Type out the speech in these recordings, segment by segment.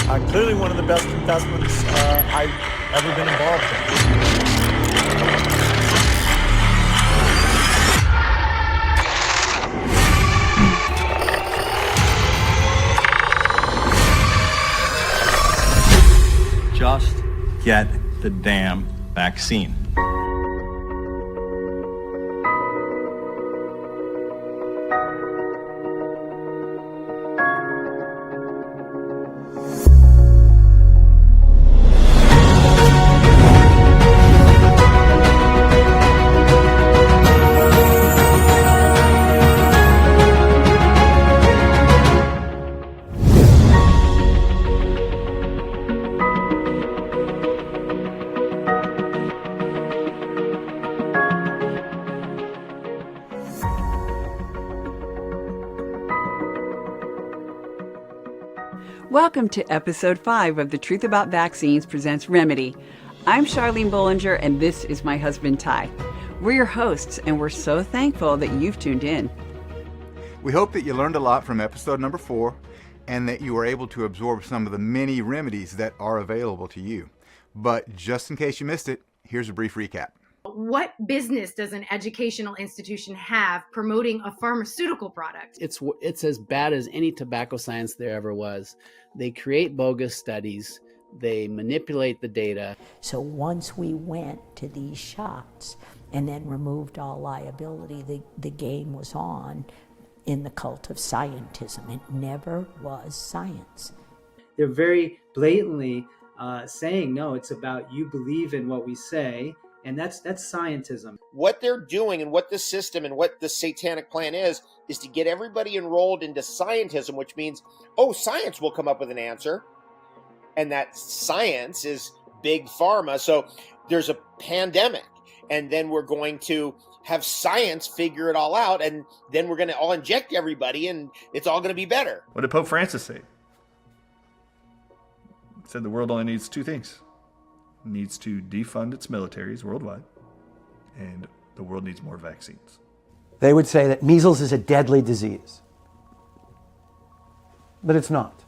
Clearly one of the best investments I've ever been involved in. Just get the damn vaccine. Welcome to episode 5 of The Truth About Vaccines Presents Remedy. I'm Charlene Bollinger, and this is my husband, Ty. We're your hosts, and we're so thankful that you've tuned in. We hope that you learned a lot from episode number 4 and that you were able to absorb some of the many remedies that are available to you. But just in case you missed it, here's a brief recap. What business does an educational institution have promoting a pharmaceutical product? It's as bad as any tobacco science there ever was. They create bogus studies. They manipulate the data. So once we went to these shots and then removed all liability, the game was on in the cult of scientism. It never was science. They're very blatantly saying, no, it's about you believe in what we say. And that's scientism. What they're doing and what the system and what the satanic plan is to get everybody enrolled into scientism, which means, science will come up with an answer. And that science is big pharma. So there's a pandemic, and then we're going to have science figure it all out, and then we're going to all inject everybody, and it's all going to be better. What did Pope Francis say? He said the world only needs two things. It needs to defund its militaries worldwide, and the world needs more vaccines. They would say that measles is a deadly disease, but it's not.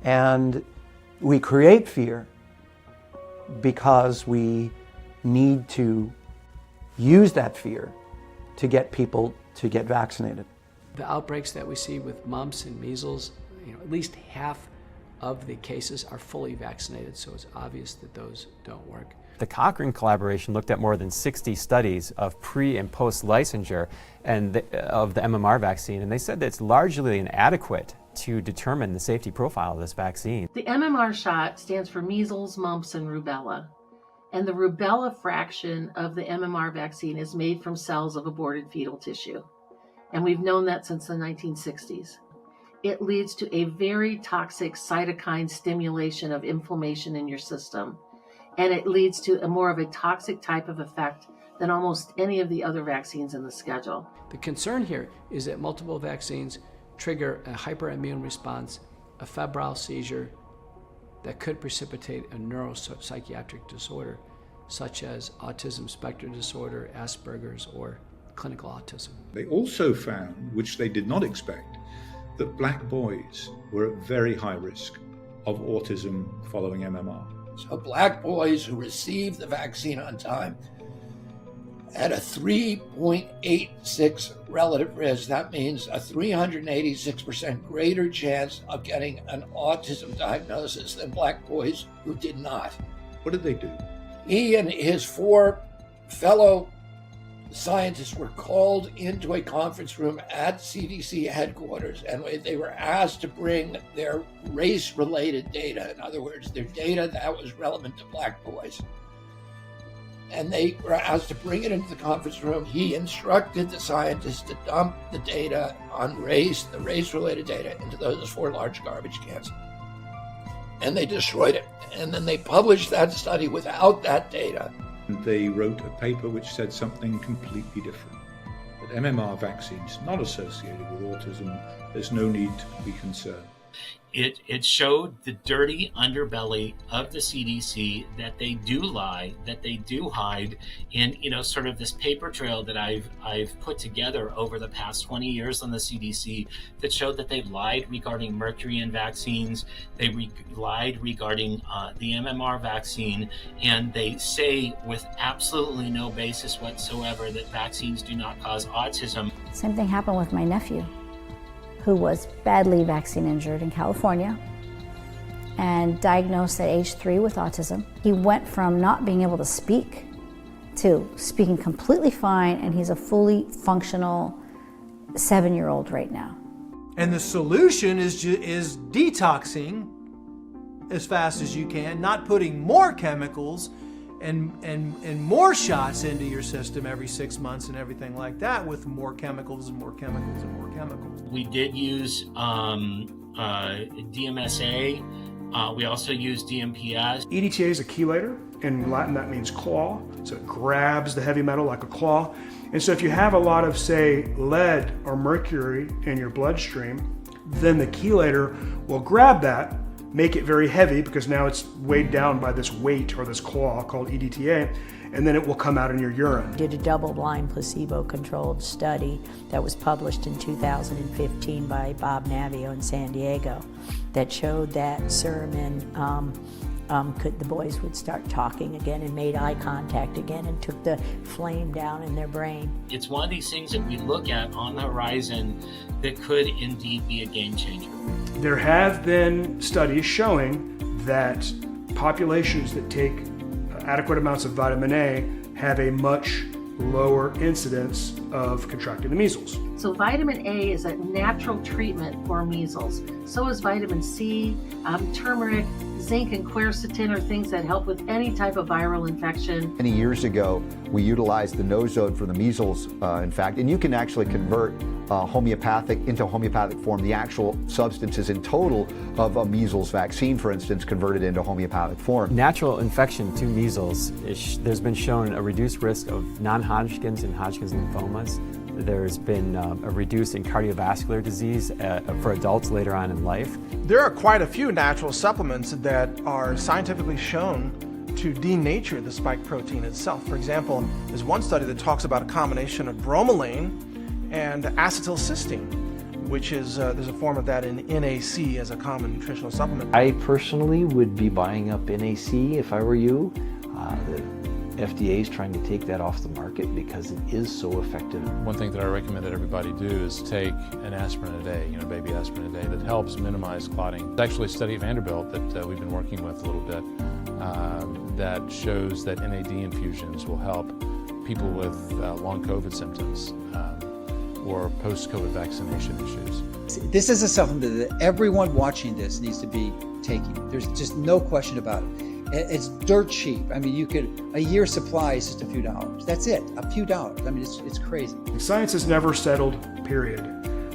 And we create fear because we need to use that fear to get people to get vaccinated. The outbreaks that we see with mumps and measles, at least half of the cases are fully vaccinated, so it's obvious that those don't work. The Cochrane collaboration looked at more than 60 studies of pre- and post-licensure of the MMR vaccine, and they said that it's largely inadequate to determine the safety profile of this vaccine. The MMR shot stands for measles, mumps, and rubella. And the rubella fraction of the MMR vaccine is made from cells of aborted fetal tissue. And we've known that since the 1960s. It leads to a very toxic cytokine stimulation of inflammation in your system. And it leads to a more of a toxic type of effect than almost any of the other vaccines in the schedule. The concern here is that multiple vaccines trigger a hyperimmune response, a febrile seizure that could precipitate a neuropsychiatric disorder, such as autism spectrum disorder, Asperger's, or clinical autism. They also found, which they did not expect, that black boys were at very high risk of autism following MMR. So black boys who received the vaccine on time had a 3.86 relative risk. That means a 386% greater chance of getting an autism diagnosis than black boys who did not. What did they do? He and his 4 fellow scientists were called into a conference room at CDC headquarters, and they were asked to bring their race-related data. In other words, their data that was relevant to black boys. And they were asked to bring it into the conference room. He instructed the scientists to dump the data on race, the race-related data, into those 4 large garbage cans. And they destroyed it. And then they published that study without that data. They wrote a paper which said something completely different. That MMR vaccine is not associated with autism. There's no need to be concerned. It showed the dirty underbelly of the CDC, that they do lie, that they do hide in, sort of this paper trail that I've put together over the past 20 years on the CDC that showed that they've lied regarding mercury in vaccines, they lied regarding the MMR vaccine, and they say with absolutely no basis whatsoever that vaccines do not cause autism. Same thing happened with my nephew, who was badly vaccine injured in California and diagnosed at age 3 with autism. He went from not being able to speak to speaking completely fine, and he's a fully functional 7-year-old right now. And the solution is detoxing as fast as you can, not putting more chemicals and more shots into your system every 6 months and everything like that, with more chemicals and more chemicals and more chemicals. We did use DMSA. We also use DMPS. EDTA is a chelator. In Latin, that means claw. So it grabs the heavy metal like a claw. And so if you have a lot of, say, lead or mercury in your bloodstream, then the chelator will grab that, make it very heavy because now it's weighed down by this weight or this claw called EDTA, and then it will come out in your urine. Did a double-blind placebo-controlled study that was published in 2015 by Bob Navio in San Diego that showed that serum in the boys would start talking again and made eye contact again and took the flame down in their brain. It's one of these things that we look at on the horizon that could indeed be a game changer. There have been studies showing that populations that take adequate amounts of vitamin A have a much lower incidence of contracting the measles. So vitamin A is a natural treatment for measles. So is vitamin C, turmeric, zinc, and quercetin are things that help with any type of viral infection. Many years ago, we utilized the nosode for the measles, in fact, and you can actually convert homeopathic into homeopathic form, the actual substances in total of a measles vaccine, for instance, converted into homeopathic form. Natural infection to measles, there's been shown a reduced risk of non-Hodgkin's and Hodgkin's lymphomas. There's been a reduce in cardiovascular disease for adults later on in life. There are quite a few natural supplements that are scientifically shown to denature the spike protein itself. For example, there's one study that talks about a combination of bromelain and acetylcysteine, which is, there's a form of that in NAC as a common nutritional supplement. I personally would be buying up NAC if I were you. The FDA is trying to take that off the market because it is so effective. One thing that I recommend that everybody do is take an aspirin a day, baby aspirin a day, that helps minimize clotting. There's actually a study at Vanderbilt that we've been working with a little bit that shows that NAD infusions will help people with long COVID symptoms or post-COVID vaccination issues. This is a supplement that everyone watching this needs to be taking. There's just no question about it. It's dirt cheap. I mean, a year supply is just a few dollars. That's it, a few dollars. I mean, it's crazy. Science has never settled, period.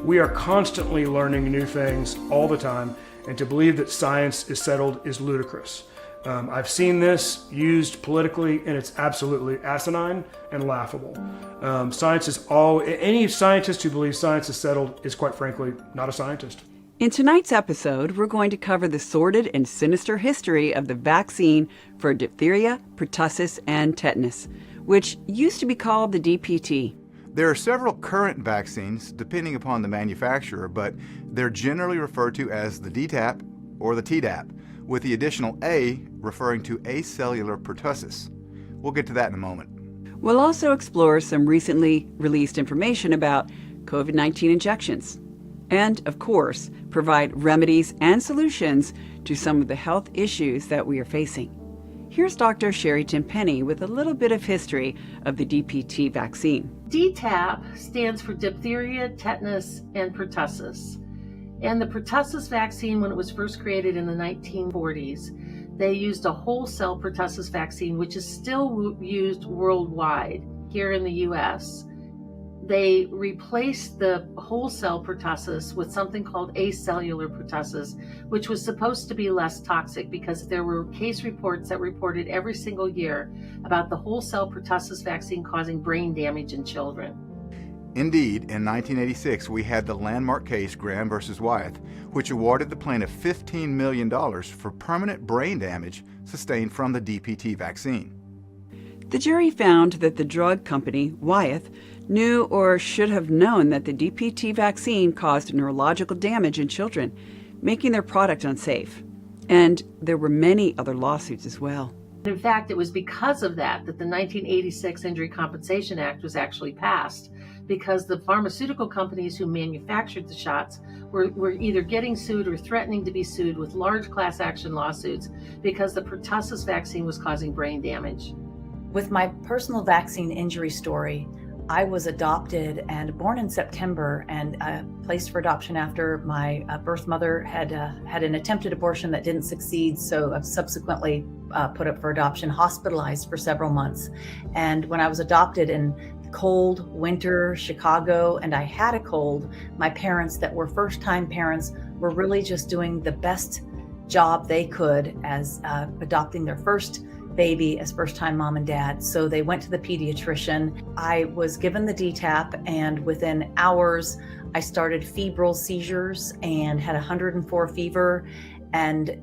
We are constantly learning new things all the time, and to believe that science is settled is ludicrous. I've seen this used politically, and it's absolutely asinine and laughable. Any scientist who believes science is settled is, quite frankly, not a scientist. In tonight's episode, we're going to cover the sordid and sinister history of the vaccine for diphtheria, pertussis, and tetanus, which used to be called the DPT. There are several current vaccines, depending upon the manufacturer, but they're generally referred to as the DTaP or the Tdap, with the additional A referring to acellular pertussis. We'll get to that in a moment. We'll also explore some recently released information about COVID-19 injections. And, of course, provide remedies and solutions to some of the health issues that we are facing. Here's Dr. Sherry Timpenny with a little bit of history of the DPT vaccine. DTaP stands for diphtheria, tetanus, and pertussis. And the pertussis vaccine, when it was first created in the 1940s, they used a whole cell pertussis vaccine, which is still used worldwide. Here in the U.S., they replaced the whole cell pertussis with something called acellular pertussis, which was supposed to be less toxic because there were case reports that reported every single year about the whole cell pertussis vaccine causing brain damage in children. Indeed, in 1986, we had the landmark case Graham versus Wyeth, which awarded the plaintiff $15 million for permanent brain damage sustained from the DPT vaccine. The jury found that the drug company, Wyeth, knew or should have known that the DPT vaccine caused neurological damage in children, making their product unsafe. And there were many other lawsuits as well. In fact, it was because of that the 1986 Injury Compensation Act was actually passed, because the pharmaceutical companies who manufactured the shots were either getting sued or threatening to be sued with large class action lawsuits because the pertussis vaccine was causing brain damage. With my personal vaccine injury story, I was adopted and born in September and placed for adoption after my birth mother had an attempted abortion that didn't succeed, so I was subsequently put up for adoption, hospitalized for several months. And when I was adopted in cold winter Chicago and I had a cold, my parents that were first-time parents were really just doing the best job they could as adopting their first baby as first-time mom and dad. So they went to the pediatrician. I was given the DTaP, and within hours I started febrile seizures and had 104 fever and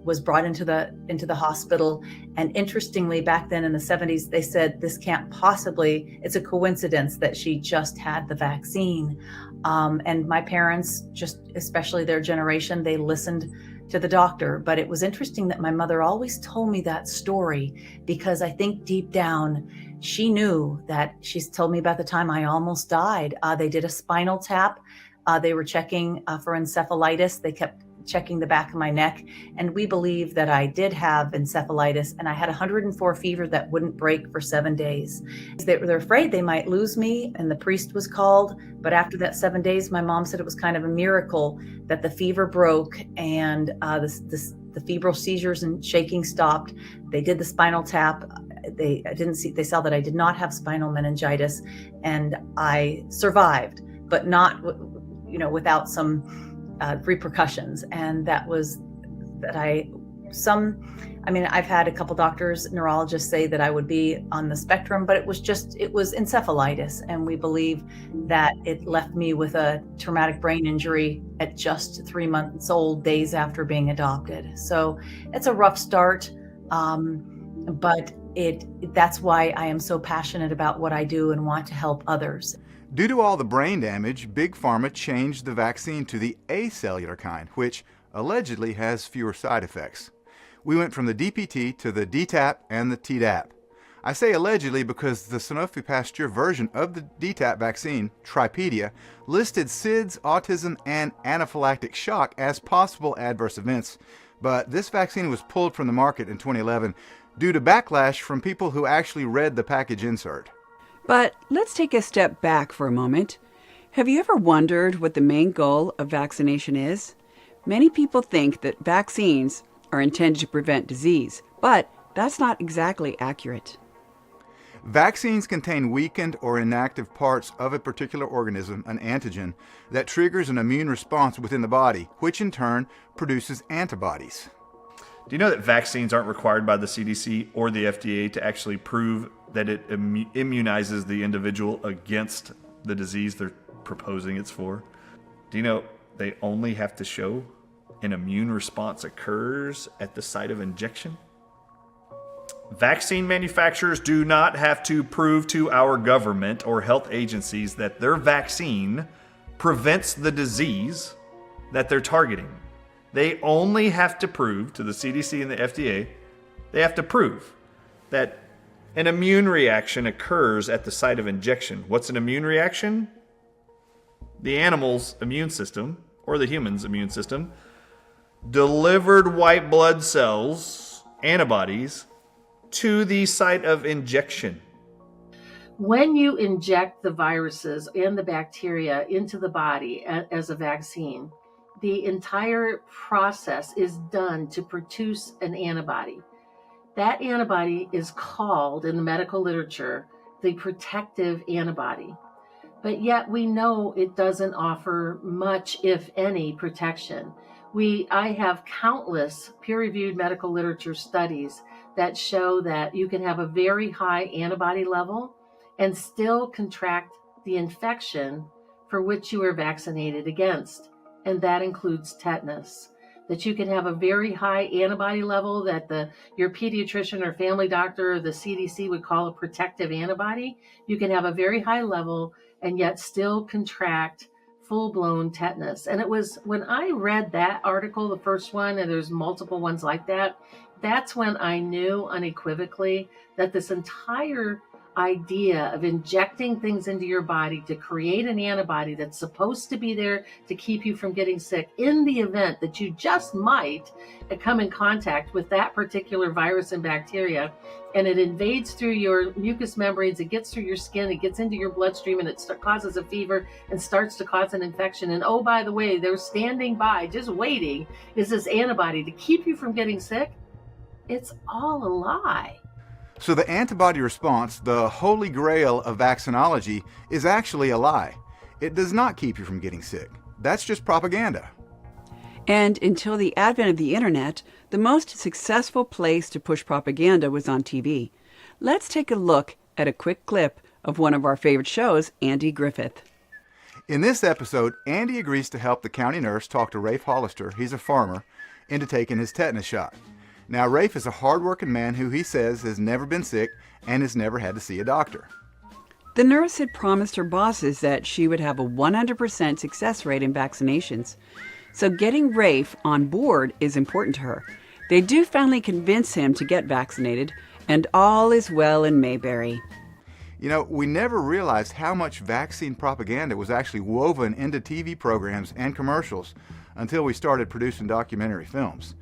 was brought into the hospital. And interestingly, back then in the 70s, they said this can't possibly, it's a coincidence that she just had the vaccine. And my parents, just especially their generation, they listened to the doctor. But it was interesting that my mother always told me that story, because I think deep down she knew that. She's told me about the time I almost died. They did a spinal tap. They were checking for encephalitis. They kept checking the back of my neck, and we believe that I did have encephalitis, and I had 104 fever that wouldn't break for 7 days. They're afraid they might lose me, and the priest was called. But after that 7 days, my mom said it was kind of a miracle that the fever broke and the febrile seizures and shaking stopped. They did the spinal tap. They saw that I did not have spinal meningitis, and I survived, but not, without some repercussions. And that was that I've had a couple doctors, neurologists say that I would be on the spectrum, but it was encephalitis. And we believe that it left me with a traumatic brain injury at just 3 months old, days after being adopted. So it's a rough start. But that's why I am so passionate about what I do and want to help others. Due to all the brain damage, Big Pharma changed the vaccine to the acellular kind, which allegedly has fewer side effects. We went from the DPT to the DTaP and the Tdap. I say allegedly because the Sanofi Pasteur version of the DTaP vaccine, Tripedia, listed SIDS, autism, and anaphylactic shock as possible adverse events. But this vaccine was pulled from the market in 2011 due to backlash from people who actually read the package insert. But let's take a step back for a moment. Have you ever wondered what the main goal of vaccination is? Many people think that vaccines are intended to prevent disease, but that's not exactly accurate. Vaccines contain weakened or inactive parts of a particular organism, an antigen, that triggers an immune response within the body, which in turn produces antibodies. Do you know that vaccines aren't required by the CDC or the FDA to actually prove that it immunizes the individual against the disease they're proposing it's for? Do you know they only have to show an immune response occurs at the site of injection? Vaccine manufacturers do not have to prove to our government or health agencies that their vaccine prevents the disease that they're targeting. They only have to prove to the CDC and the FDA, they have to prove that an immune reaction occurs at the site of injection. What's an immune reaction? The animal's immune system, or the human's immune system, delivered white blood cells, antibodies, to the site of injection. When you inject the viruses and the bacteria into the body as a vaccine, the entire process is done to produce an antibody. That antibody is called, in the medical literature, the protective antibody. But yet we know it doesn't offer much, if any, protection. I have countless peer-reviewed medical literature studies that show that you can have a very high antibody level and still contract the infection for which you are vaccinated against, and that includes tetanus. That you can have a very high antibody level that your pediatrician or family doctor or the CDC would call a protective antibody. You can have a very high level and yet still contract full-blown tetanus. And it was when I read that article, the first one, and there's multiple ones like that, that's when I knew unequivocally that this entire idea of injecting things into your body to create an antibody that's supposed to be there to keep you from getting sick in the event that you just might come in contact with that particular virus and bacteria, and it invades through your mucous membranes, it gets through your skin, it gets into your bloodstream, and it causes a fever and starts to cause an infection. And oh, by the way, they're standing by, just waiting, is this antibody to keep you from getting sick. It's all a lie. So the antibody response, the holy grail of vaccinology, is actually a lie. It does not keep you from getting sick. That's just propaganda. And until the advent of the internet, the most successful place to push propaganda was on TV. Let's take a look at a quick clip of one of our favorite shows, Andy Griffith. In this episode, Andy agrees to help the county nurse talk to Rafe Hollister, he's a farmer, into taking his tetanus shot. Now, Rafe is a hard-working man who he says has never been sick and has never had to see a doctor. The nurse had promised her bosses that she would have a 100% success rate in vaccinations. So getting Rafe on board is important to her. They do finally convince him to get vaccinated, and all is well in Mayberry. You know, we never realized how much vaccine propaganda was actually woven into TV programs and commercials until we started producing documentary films.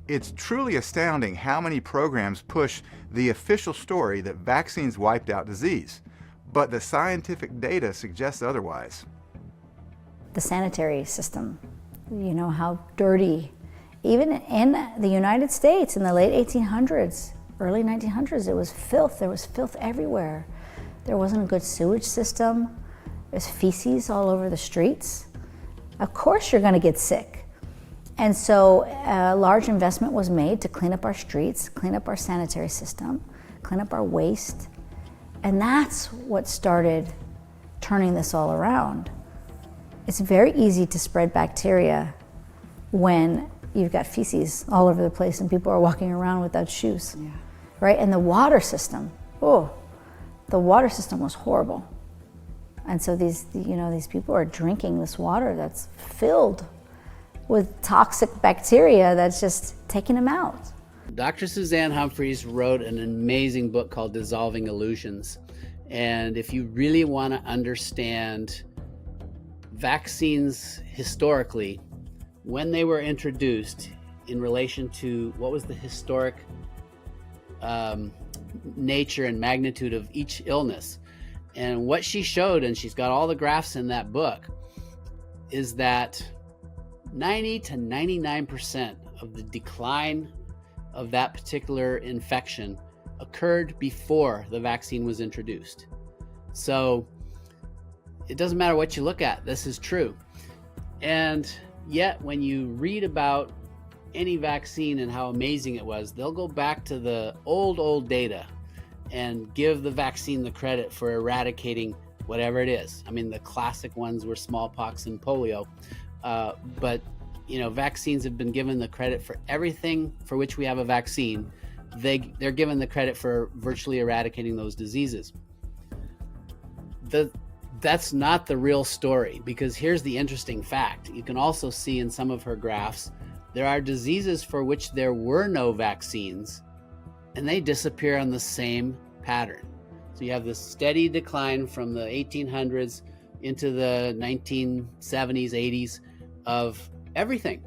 It's truly astounding how many programs push the official story that vaccines wiped out disease, but the scientific data suggests otherwise. The sanitary system, you know, how dirty. Even in the United States in the late 1800s, early 1900s, it was filth. There was filth everywhere. There wasn't a good sewage system. There's feces all over the streets. Of course you're going to get sick. And so a large investment was made to clean up our streets, clean up our sanitary system, clean up our waste. And that's what started turning this all around. It's very easy to spread bacteria when you've got feces all over the place and people are walking around without shoes, right? And the water system, the water system was horrible. And so these people are drinking this water that's filled with toxic bacteria that's just taking them out. Dr. Suzanne Humphries wrote an amazing book called Dissolving Illusions. And if you really want to understand vaccines historically, when they were introduced in relation to what was the historic nature and magnitude of each illness, and what she showed, and she's got all the graphs in that book, is that 90 to 99% of the decline of that particular infection occurred before the vaccine was introduced. So it doesn't matter what you look at, this is true. And yet when you read about any vaccine and how amazing it was, they'll go back to the old data and give the vaccine the credit for eradicating whatever it is. I mean, the classic ones were smallpox and polio. But vaccines have been given the credit for everything for which we have a vaccine. They're given the credit for virtually eradicating those diseases. That's not the real story, because here's the interesting fact. You can also see in some of her graphs, there are diseases for which there were no vaccines, and they disappear on the same pattern. So you have this steady decline from the 1800s into the 1970s, 80s of everything,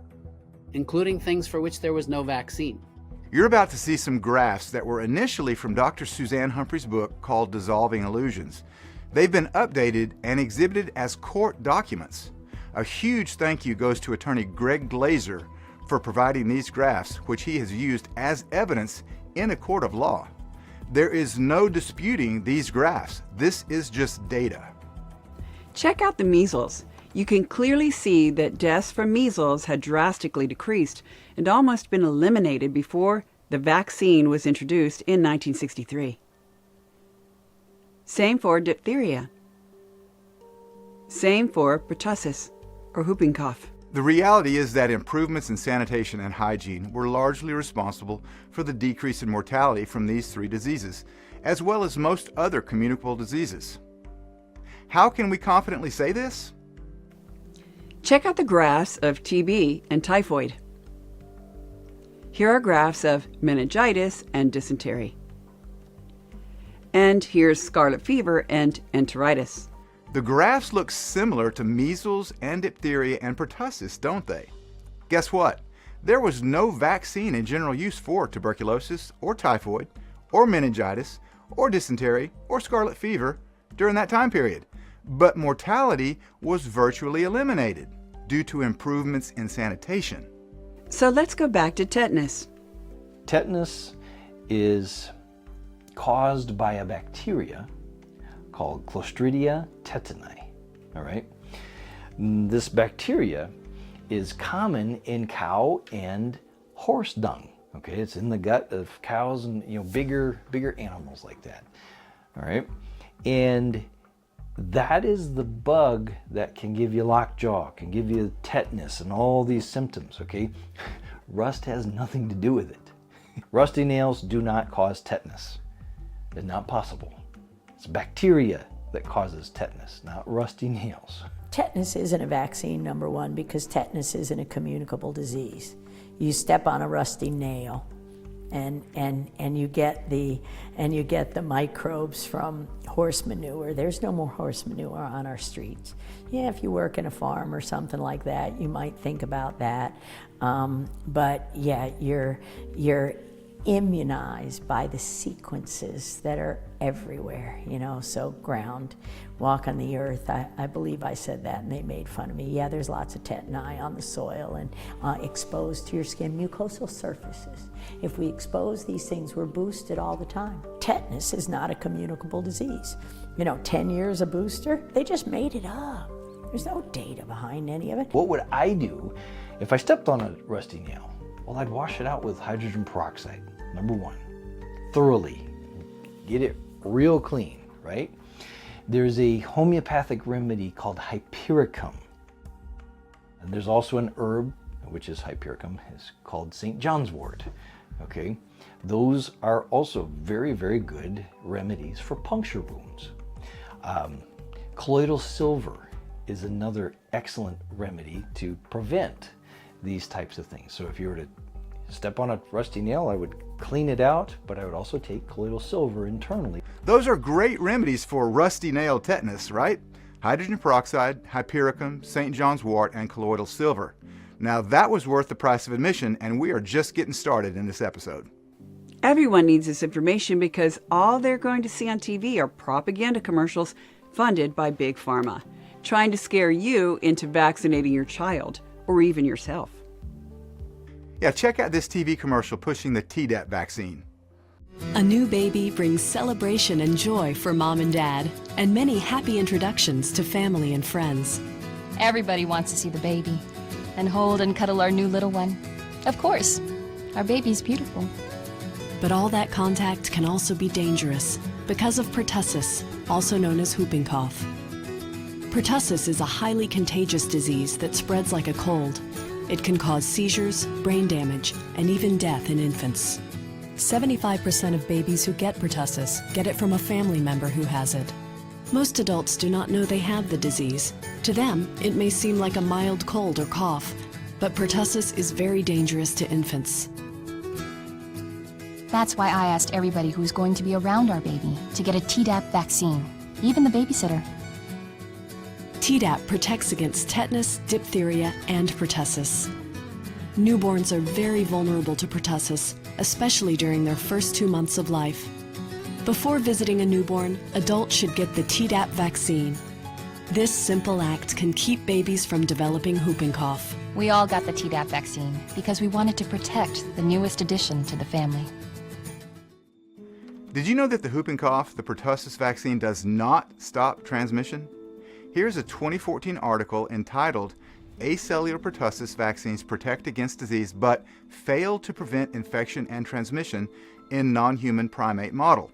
including things for which there was no vaccine. You're about to see some graphs that were initially from Dr. Suzanne Humphries' book called Dissolving Illusions. They've been updated and exhibited as court documents. A huge thank you goes to attorney Greg Glazer for providing these graphs, which he has used as evidence in a court of law. There is no disputing these graphs. This is just data. Check out the measles. You can clearly see that deaths from measles had drastically decreased and almost been eliminated before the vaccine was introduced in 1963. Same for diphtheria. Same for pertussis, or whooping cough. The reality is that improvements in sanitation and hygiene were largely responsible for the decrease in mortality from these 3 diseases, as well as most other communicable diseases. How can we confidently say this? Check out the graphs of TB and typhoid. Here are graphs of meningitis and dysentery. And here's scarlet fever and enteritis. The graphs look similar to measles and diphtheria and pertussis, don't they? Guess what? There was no vaccine in general use for tuberculosis or typhoid or meningitis or dysentery or scarlet fever during that time period. But mortality was virtually eliminated due to improvements in sanitation. So let's go back to tetanus. Tetanus is caused by a bacteria called Clostridia tetani. All right. This bacteria is common in cow and horse dung. Okay, it's in the gut of cows and bigger animals like that. All right, and that is the bug that can give you lockjaw, can give you tetanus and all these symptoms. Okay, rust has nothing to do with it. Rusty nails do not cause tetanus. It's not possible. It's bacteria that causes tetanus, not rusty nails. Tetanus isn't a vaccine, number one, because tetanus isn't a communicable disease. You step on a rusty nail and you get the microbes from horse manure. There's no more horse manure on our streets. Yeah, if you work in a farm or something like that, you might think about that. But yeah, you're immunized by the sequences that are everywhere, so walk on the earth. I believe I said that and they made fun of me. Yeah, there's lots of tetani on the soil and exposed to your skin, mucosal surfaces. If we expose these things, we're boosted all the time. Tetanus is not a communicable disease. 10 years a booster, they just made it up. There's no data behind any of it. What would I do if I stepped on a rusty nail? Well, I'd wash it out with hydrogen peroxide, number one, thoroughly. Get it real clean, right? There's a homeopathic remedy called hypericum. And there's also an herb, which is hypericum, is called St. John's wort, okay? Those are also very, very good remedies for puncture wounds. Colloidal silver is another excellent remedy to prevent these types of things. So if you were to step on a rusty nail, I would clean it out, but I would also take colloidal silver internally. Those are great remedies for rusty nail tetanus, right? Hydrogen peroxide, hypericum, St. John's wort, and colloidal silver. Now that was worth the price of admission, and we are just getting started in this episode. Everyone needs this information because all they're going to see on TV are propaganda commercials funded by Big Pharma, trying to scare you into vaccinating your child or even yourself. Yeah, check out this TV commercial pushing the Tdap vaccine. A new baby brings celebration and joy for mom and dad, and many happy introductions to family and friends. Everybody wants to see the baby and hold and cuddle our new little one. Of course, our baby's beautiful. But all that contact can also be dangerous because of pertussis, also known as whooping cough. Pertussis is a highly contagious disease that spreads like a cold. It can cause seizures, brain damage, and even death in infants. 75% of babies who get pertussis get it from a family member who has it. Most adults do not know they have the disease. To them, it may seem like a mild cold or cough, but pertussis is very dangerous to infants. That's why I asked everybody who's going to be around our baby to get a Tdap vaccine, even the babysitter. Tdap protects against tetanus, diphtheria, and pertussis. Newborns are very vulnerable to pertussis, especially during their first 2 months of life. Before visiting a newborn, adults should get the Tdap vaccine. This simple act can keep babies from developing whooping cough. We all got the Tdap vaccine because we wanted to protect the newest addition to the family. Did you know that the whooping cough, the pertussis vaccine, does not stop transmission? Here's a 2014 article entitled Acellular Pertussis Vaccines Protect Against Disease but Fail to Prevent Infection and Transmission in Non-Human Primate Model.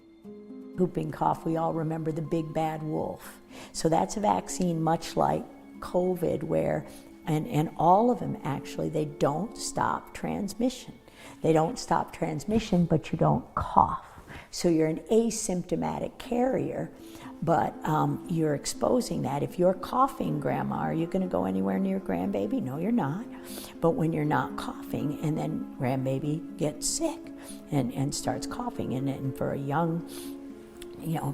Whooping cough, we all remember the big bad wolf. So that's a vaccine much like COVID, where, and all of them actually, they don't stop transmission. They don't stop transmission, but you don't cough. So you're an asymptomatic carrier, but you're exposing that. If you're coughing, Grandma, are you going to go anywhere near grandbaby? No, you're not. But when you're not coughing, and then grandbaby gets sick and starts coughing, and for a young,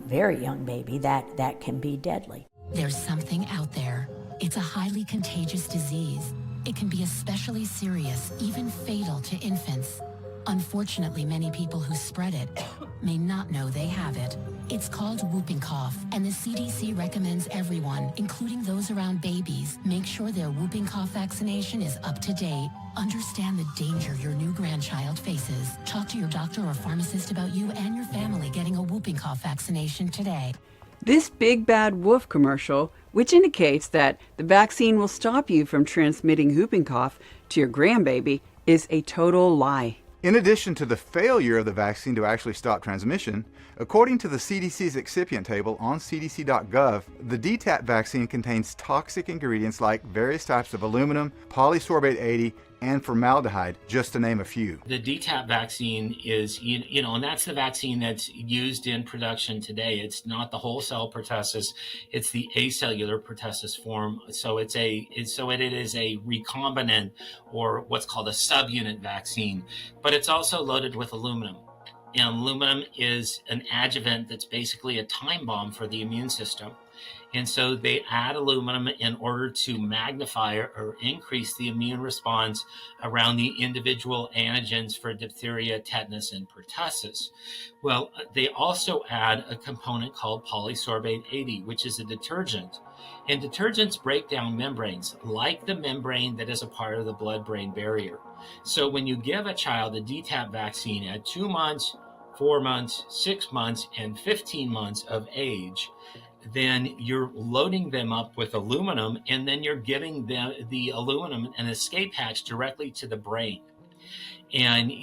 very young baby, that can be deadly. There's something out there. It's a highly contagious disease. It can be especially serious, even fatal to infants. Unfortunately, many people who spread it may not know they have it. It's called whooping cough, and the CDC recommends everyone, including those around babies, make sure their whooping cough vaccination is up to date. Understand the danger your new grandchild faces. Talk to your doctor or pharmacist about you and your family getting a whooping cough vaccination today. This Big Bad Wolf commercial, which indicates that the vaccine will stop you from transmitting whooping cough to your grandbaby, is a total lie. In addition to the failure of the vaccine to actually stop transmission, according to the CDC's excipient table on cdc.gov, the DTaP vaccine contains toxic ingredients like various types of aluminum, polysorbate 80, and formaldehyde, just to name a few. The DTaP vaccine is, and that's the vaccine that's used in production today. It's not the whole cell pertussis, it's the acellular pertussis form. So it is a recombinant, or what's called a subunit vaccine, but it's also loaded with aluminum. And aluminum is an adjuvant that's basically a time bomb for the immune system. And so they add aluminum in order to magnify or increase the immune response around the individual antigens for diphtheria, tetanus, and pertussis. Well, they also add a component called polysorbate 80, which is a detergent. And detergents break down membranes, like the membrane that is a part of the blood-brain barrier. So when you give a child a DTaP vaccine at 2 months, 4 months, 6 months, and 15 months of age, then you're loading them up with aluminum, and then you're giving them the aluminum an escape hatch directly to the brain. And,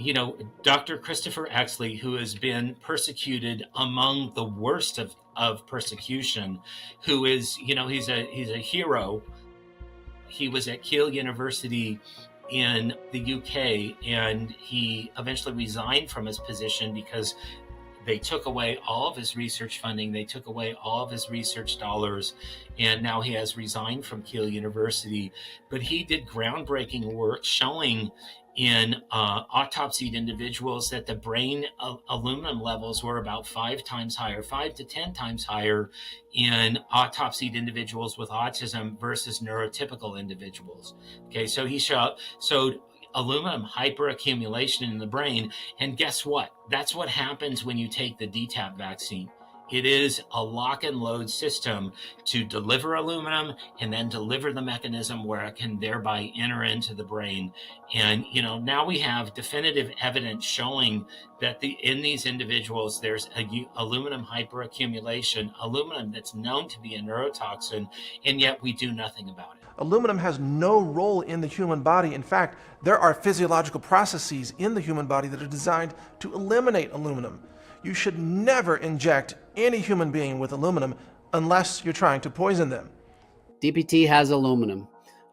Dr. Christopher Exley, who has been persecuted among the worst of persecution, who is, he's a hero. He was at Calea University in the UK, and he eventually resigned from his position because they took away all of his research funding. They took away all of his research dollars, and now he has resigned from Calea University. But he did groundbreaking work showing in autopsied individuals that the brain aluminum levels were about 5 times higher, 5 to 10 times higher in autopsied individuals with autism versus neurotypical individuals. Okay, so he showed aluminum hyperaccumulation in the brain. And guess what? That's what happens when you take the DTaP vaccine. It is a lock and load system to deliver aluminum and then deliver the mechanism where it can thereby enter into the brain. And, now we have definitive evidence showing that in these individuals, there's aluminum hyperaccumulation, aluminum that's known to be a neurotoxin, and yet we do nothing about it. Aluminum has no role in the human body. In fact, there are physiological processes in the human body that are designed to eliminate aluminum. You should never inject any human being with aluminum unless you're trying to poison them. DPT has aluminum.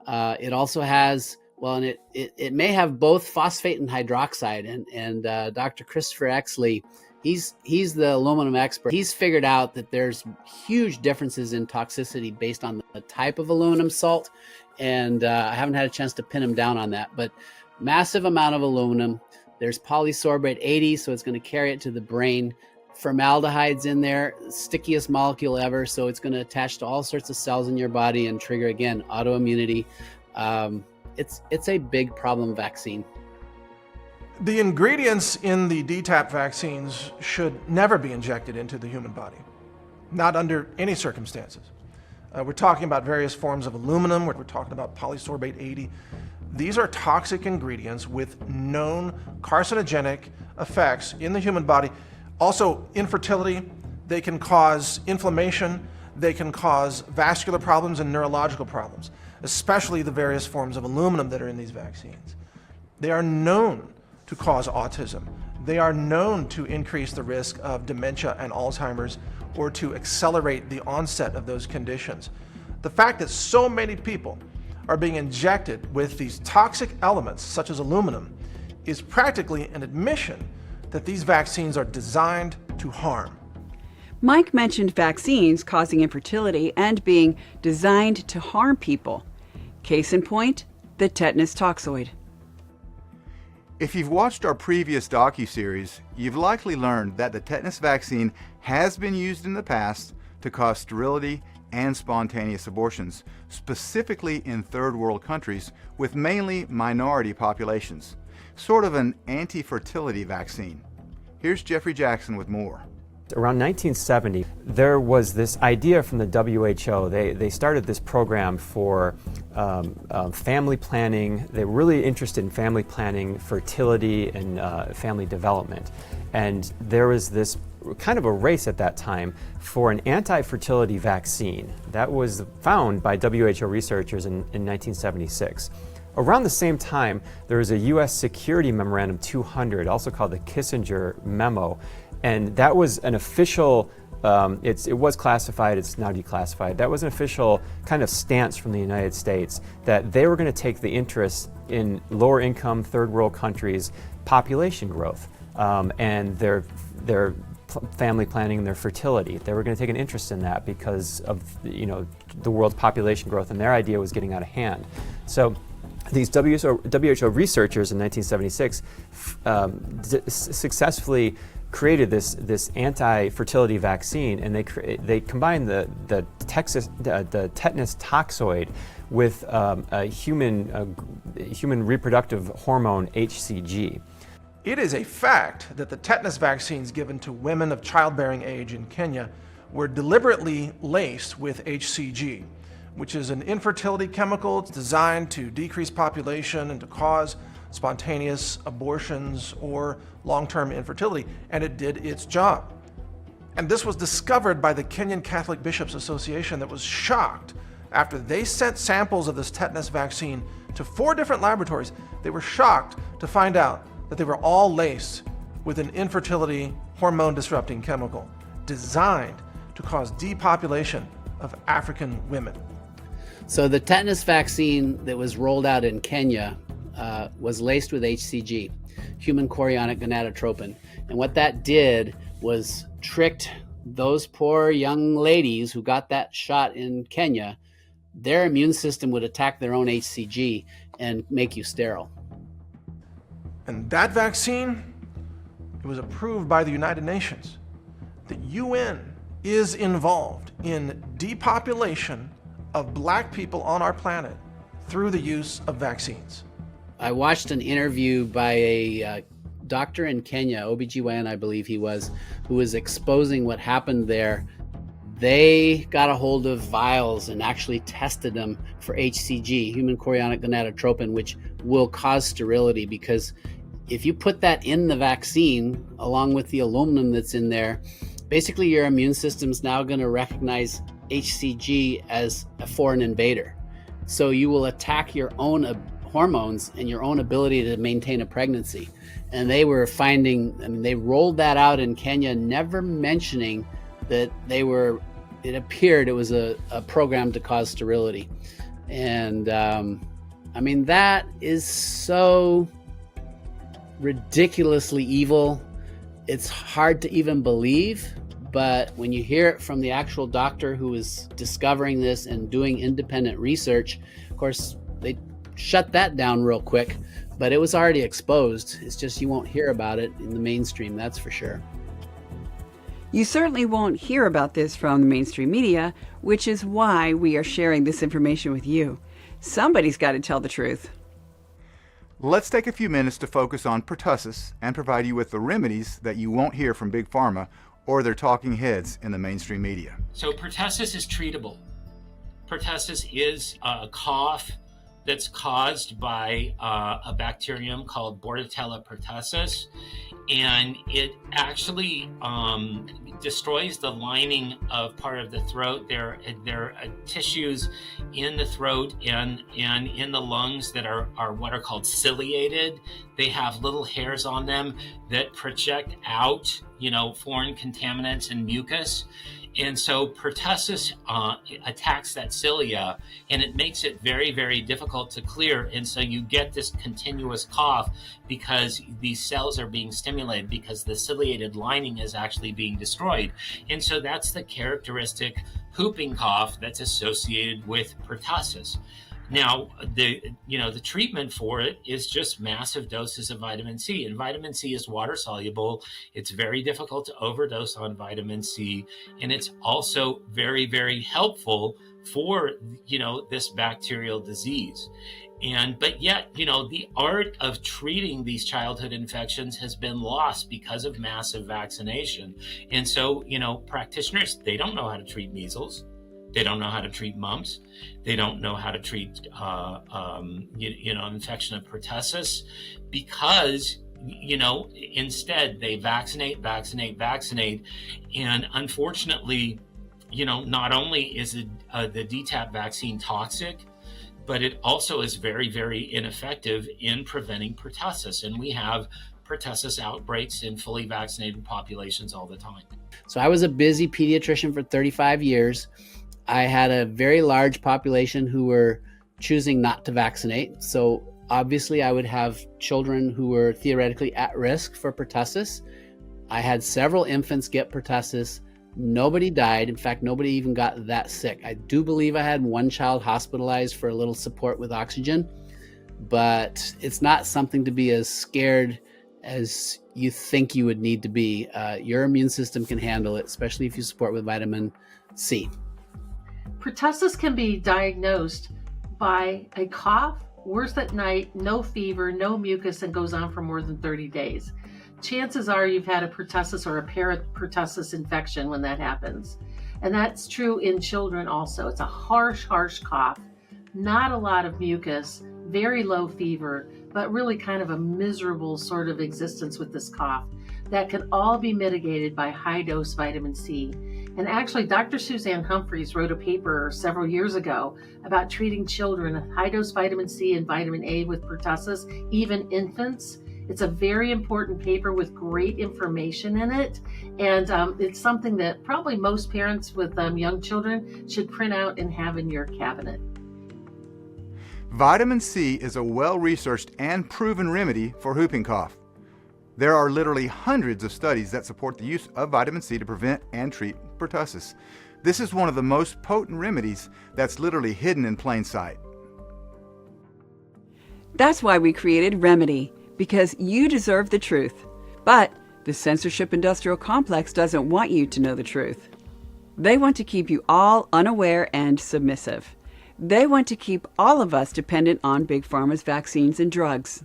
It also has, and it may have both phosphate and hydroxide. And Dr. Christopher Exley, he's the aluminum expert. He's figured out that there's huge differences in toxicity based on the type of aluminum salt. And I haven't had a chance to pin him down on that, but massive amount of aluminum. There's polysorbate 80, so it's going to carry it to the brain. Formaldehyde's in there, stickiest molecule ever, so it's going to attach to all sorts of cells in your body and trigger, again, autoimmunity. It's a big problem vaccine. The ingredients in the DTaP vaccines should never be injected into the human body, not under any circumstances. We're talking about various forms of aluminum, we're talking about polysorbate 80. These are toxic ingredients with known carcinogenic effects in the human body. Also, infertility, they can cause inflammation, they can cause vascular problems and neurological problems, especially the various forms of aluminum that are in these vaccines. They are known to cause autism. They are known to increase the risk of dementia and Alzheimer's or to accelerate the onset of those conditions. The fact that so many people are being injected with these toxic elements, such as aluminum, is practically an admission that these vaccines are designed to harm. Mike mentioned vaccines causing infertility and being designed to harm people. Case in point, the tetanus toxoid. If you've watched our previous docuseries, you've likely learned that the tetanus vaccine has been used in the past to cause sterility and spontaneous abortions, specifically in third world countries with mainly minority populations. Sort of an anti-fertility vaccine. Here's Jeffrey Jackson with more. Around 1970, there was this idea from the WHO. They started this program for family planning. They were really interested in family planning, fertility, and family development. And there was this kind of a race at that time for an anti-fertility vaccine that was found by WHO researchers in 1976. Around the same time, there was a U.S. Security Memorandum 200, also called the Kissinger Memo, and that was an official, it was classified, it's now declassified. That was an official kind of stance from the United States that they were going to take the interest in lower income third world countries' population growth and their family planning and their fertility. They were going to take an interest in that because of the world's population growth, and their idea was getting out of hand. So these WHO researchers in 1976 successfully created this anti-fertility vaccine, and they combined the tetanus toxoid with a human reproductive hormone HCG. It is a fact that the tetanus vaccines given to women of childbearing age in Kenya were deliberately laced with HCG, which is an infertility chemical. It's designed to decrease population and to cause spontaneous abortions or long-term infertility, and it did its job. And this was discovered by the Kenyan Catholic Bishops Association, that was shocked after they sent samples of this tetanus vaccine to 4 different laboratories. They were shocked to find out that they were all laced with an infertility hormone-disrupting chemical designed to cause depopulation of African women. So the tetanus vaccine that was rolled out in Kenya was laced with HCG, human chorionic gonadotropin. And what that did was tricked those poor young ladies who got that shot in Kenya. Their immune system would attack their own HCG and make you sterile. And that vaccine, it was approved by the United Nations. The UN is involved in depopulation of black people on our planet through the use of vaccines. I watched an interview by a doctor in Kenya, OBGYN I believe he was, who was exposing what happened there. They got a hold of vials and actually tested them for HCG, human chorionic gonadotropin, which will cause sterility, because if you put that in the vaccine along with the aluminum that's in there, basically your immune system's now going to recognize HCG as a foreign invader. So you will attack your own hormones and your own ability to maintain a pregnancy. And they were finding, they rolled that out in Kenya, never mentioning that it appeared it was a program to cause sterility. And that is so ridiculously evil. It's hard to even believe, but when you hear it from the actual doctor who is discovering this and doing independent research, of course, they shut that down real quick, but it was already exposed. It's just you won't hear about it in the mainstream, that's for sure. You certainly won't hear about this from the mainstream media, which is why we are sharing this information with you. Somebody's got to tell the truth. Let's take a few minutes to focus on pertussis and provide you with the remedies that you won't hear from Big Pharma or their talking heads in the mainstream media. So pertussis is treatable. Pertussis is a cough that's caused by a bacterium called Bordetella pertussis, and it actually destroys the lining of part of the throat. There are tissues in the throat and in the lungs that are what are called ciliated. They have little hairs on them that project out, foreign contaminants and mucus. And so pertussis attacks that cilia, and it makes it very, very difficult to clear. And so you get this continuous cough because these cells are being stimulated, because the ciliated lining is actually being destroyed. And so that's the characteristic whooping cough that's associated with pertussis. Now, the treatment for it is just massive doses of vitamin C, and vitamin C is water soluble. It's very difficult to overdose on vitamin C, and it's also very, very helpful for, this bacterial disease. But yet, the art of treating these childhood infections has been lost because of massive vaccination. And so, practitioners, they don't know how to treat measles. They don't know how to treat mumps. They don't know how to treat, infection of pertussis, because, instead they vaccinate. And unfortunately, not only is the DTaP vaccine toxic, but it also is very, very ineffective in preventing pertussis. And we have pertussis outbreaks in fully vaccinated populations all the time. So I was a busy pediatrician for 35 years. I had a very large population who were choosing not to vaccinate. So obviously I would have children who were theoretically at risk for pertussis. I had several infants get pertussis. Nobody died. In fact, nobody even got that sick. I do believe I had one child hospitalized for a little support with oxygen, but it's not something to be as scared as you think you would need to be. Your immune system can handle it, especially if you support with vitamin C. Pertussis can be diagnosed by a cough, worse at night, no fever, no mucus, and goes on for more than 30 days. Chances are you've had a pertussis or a parapertussis infection when that happens. And that's true in children also. It's a harsh cough, not a lot of mucus, very low fever, but really kind of a miserable sort of existence with this cough. That can all be mitigated by high-dose vitamin C. And actually, Dr. Suzanne Humphreys wrote a paper several years ago about treating children with high-dose vitamin C and vitamin A with pertussis, even infants. It's a very important paper with great information in it. And it's something that probably most parents with young children should print out and have in your cabinet. Vitamin C is a well-researched and proven remedy for whooping cough. There are literally hundreds of studies that support the use of vitamin C to prevent and treat pertussis. This is one of the most potent remedies that's literally hidden in plain sight. That's why we created Remedy, because you deserve the truth. But the censorship industrial complex doesn't want you to know the truth. They want to keep you all unaware and submissive. They want to keep all of us dependent on Big Pharma's vaccines and drugs.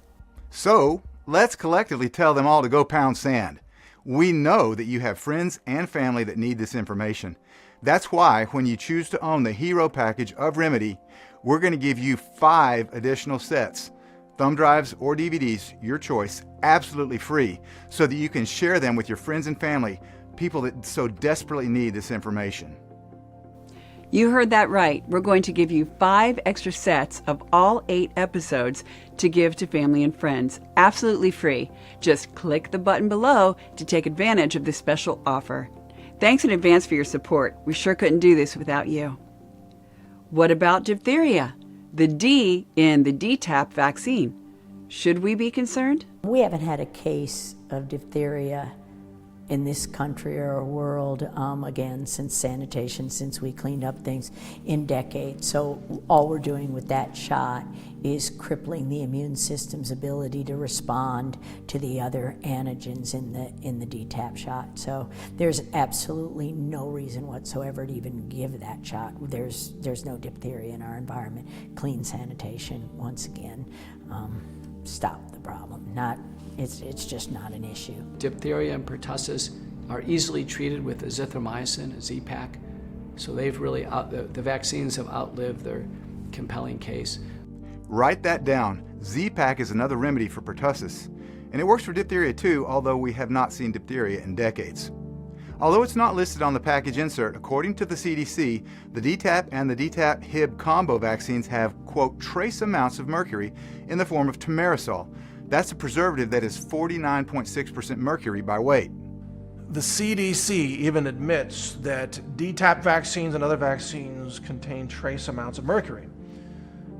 So, let's collectively tell them all to go pound sand. We know that you have friends and family that need this information. That's why when you choose to own the Hero package of Remedy, we're going to give you 5 additional sets, thumb drives or DVDs, your choice, absolutely free, so that you can share them with your friends and family, people that so desperately need this information. You heard that right. We're going to give you 5 extra sets of all 8 episodes to give to family and friends, absolutely free. Just click the button below to take advantage of this special offer. Thanks in advance for your support. We sure couldn't do this without you. What about diphtheria? The D in the DTaP vaccine. Should we be concerned? We haven't had a case of diphtheria in this country or world, again, since sanitation, since we cleaned up things, in decades. So all we're doing with that shot is crippling the immune system's ability to respond to the other antigens in the DTaP shot. So there's absolutely no reason whatsoever to even give that shot. There's no diphtheria in our environment. Clean sanitation, once again, stop the problem. It's just not an issue. Diphtheria and pertussis are easily treated with azithromycin, a Z-Pak. So they've really, the vaccines have outlived their compelling case. Write that down. Z-Pak is another remedy for pertussis. And it works for diphtheria too, although we have not seen diphtheria in decades. Although it's not listed on the package insert, according to the CDC, the DTaP and the DTaP-Hib combo vaccines have, quote, trace amounts of mercury in the form of thimerosal. That's a preservative that is 49.6% mercury by weight. The CDC even admits that DTaP vaccines and other vaccines contain trace amounts of mercury.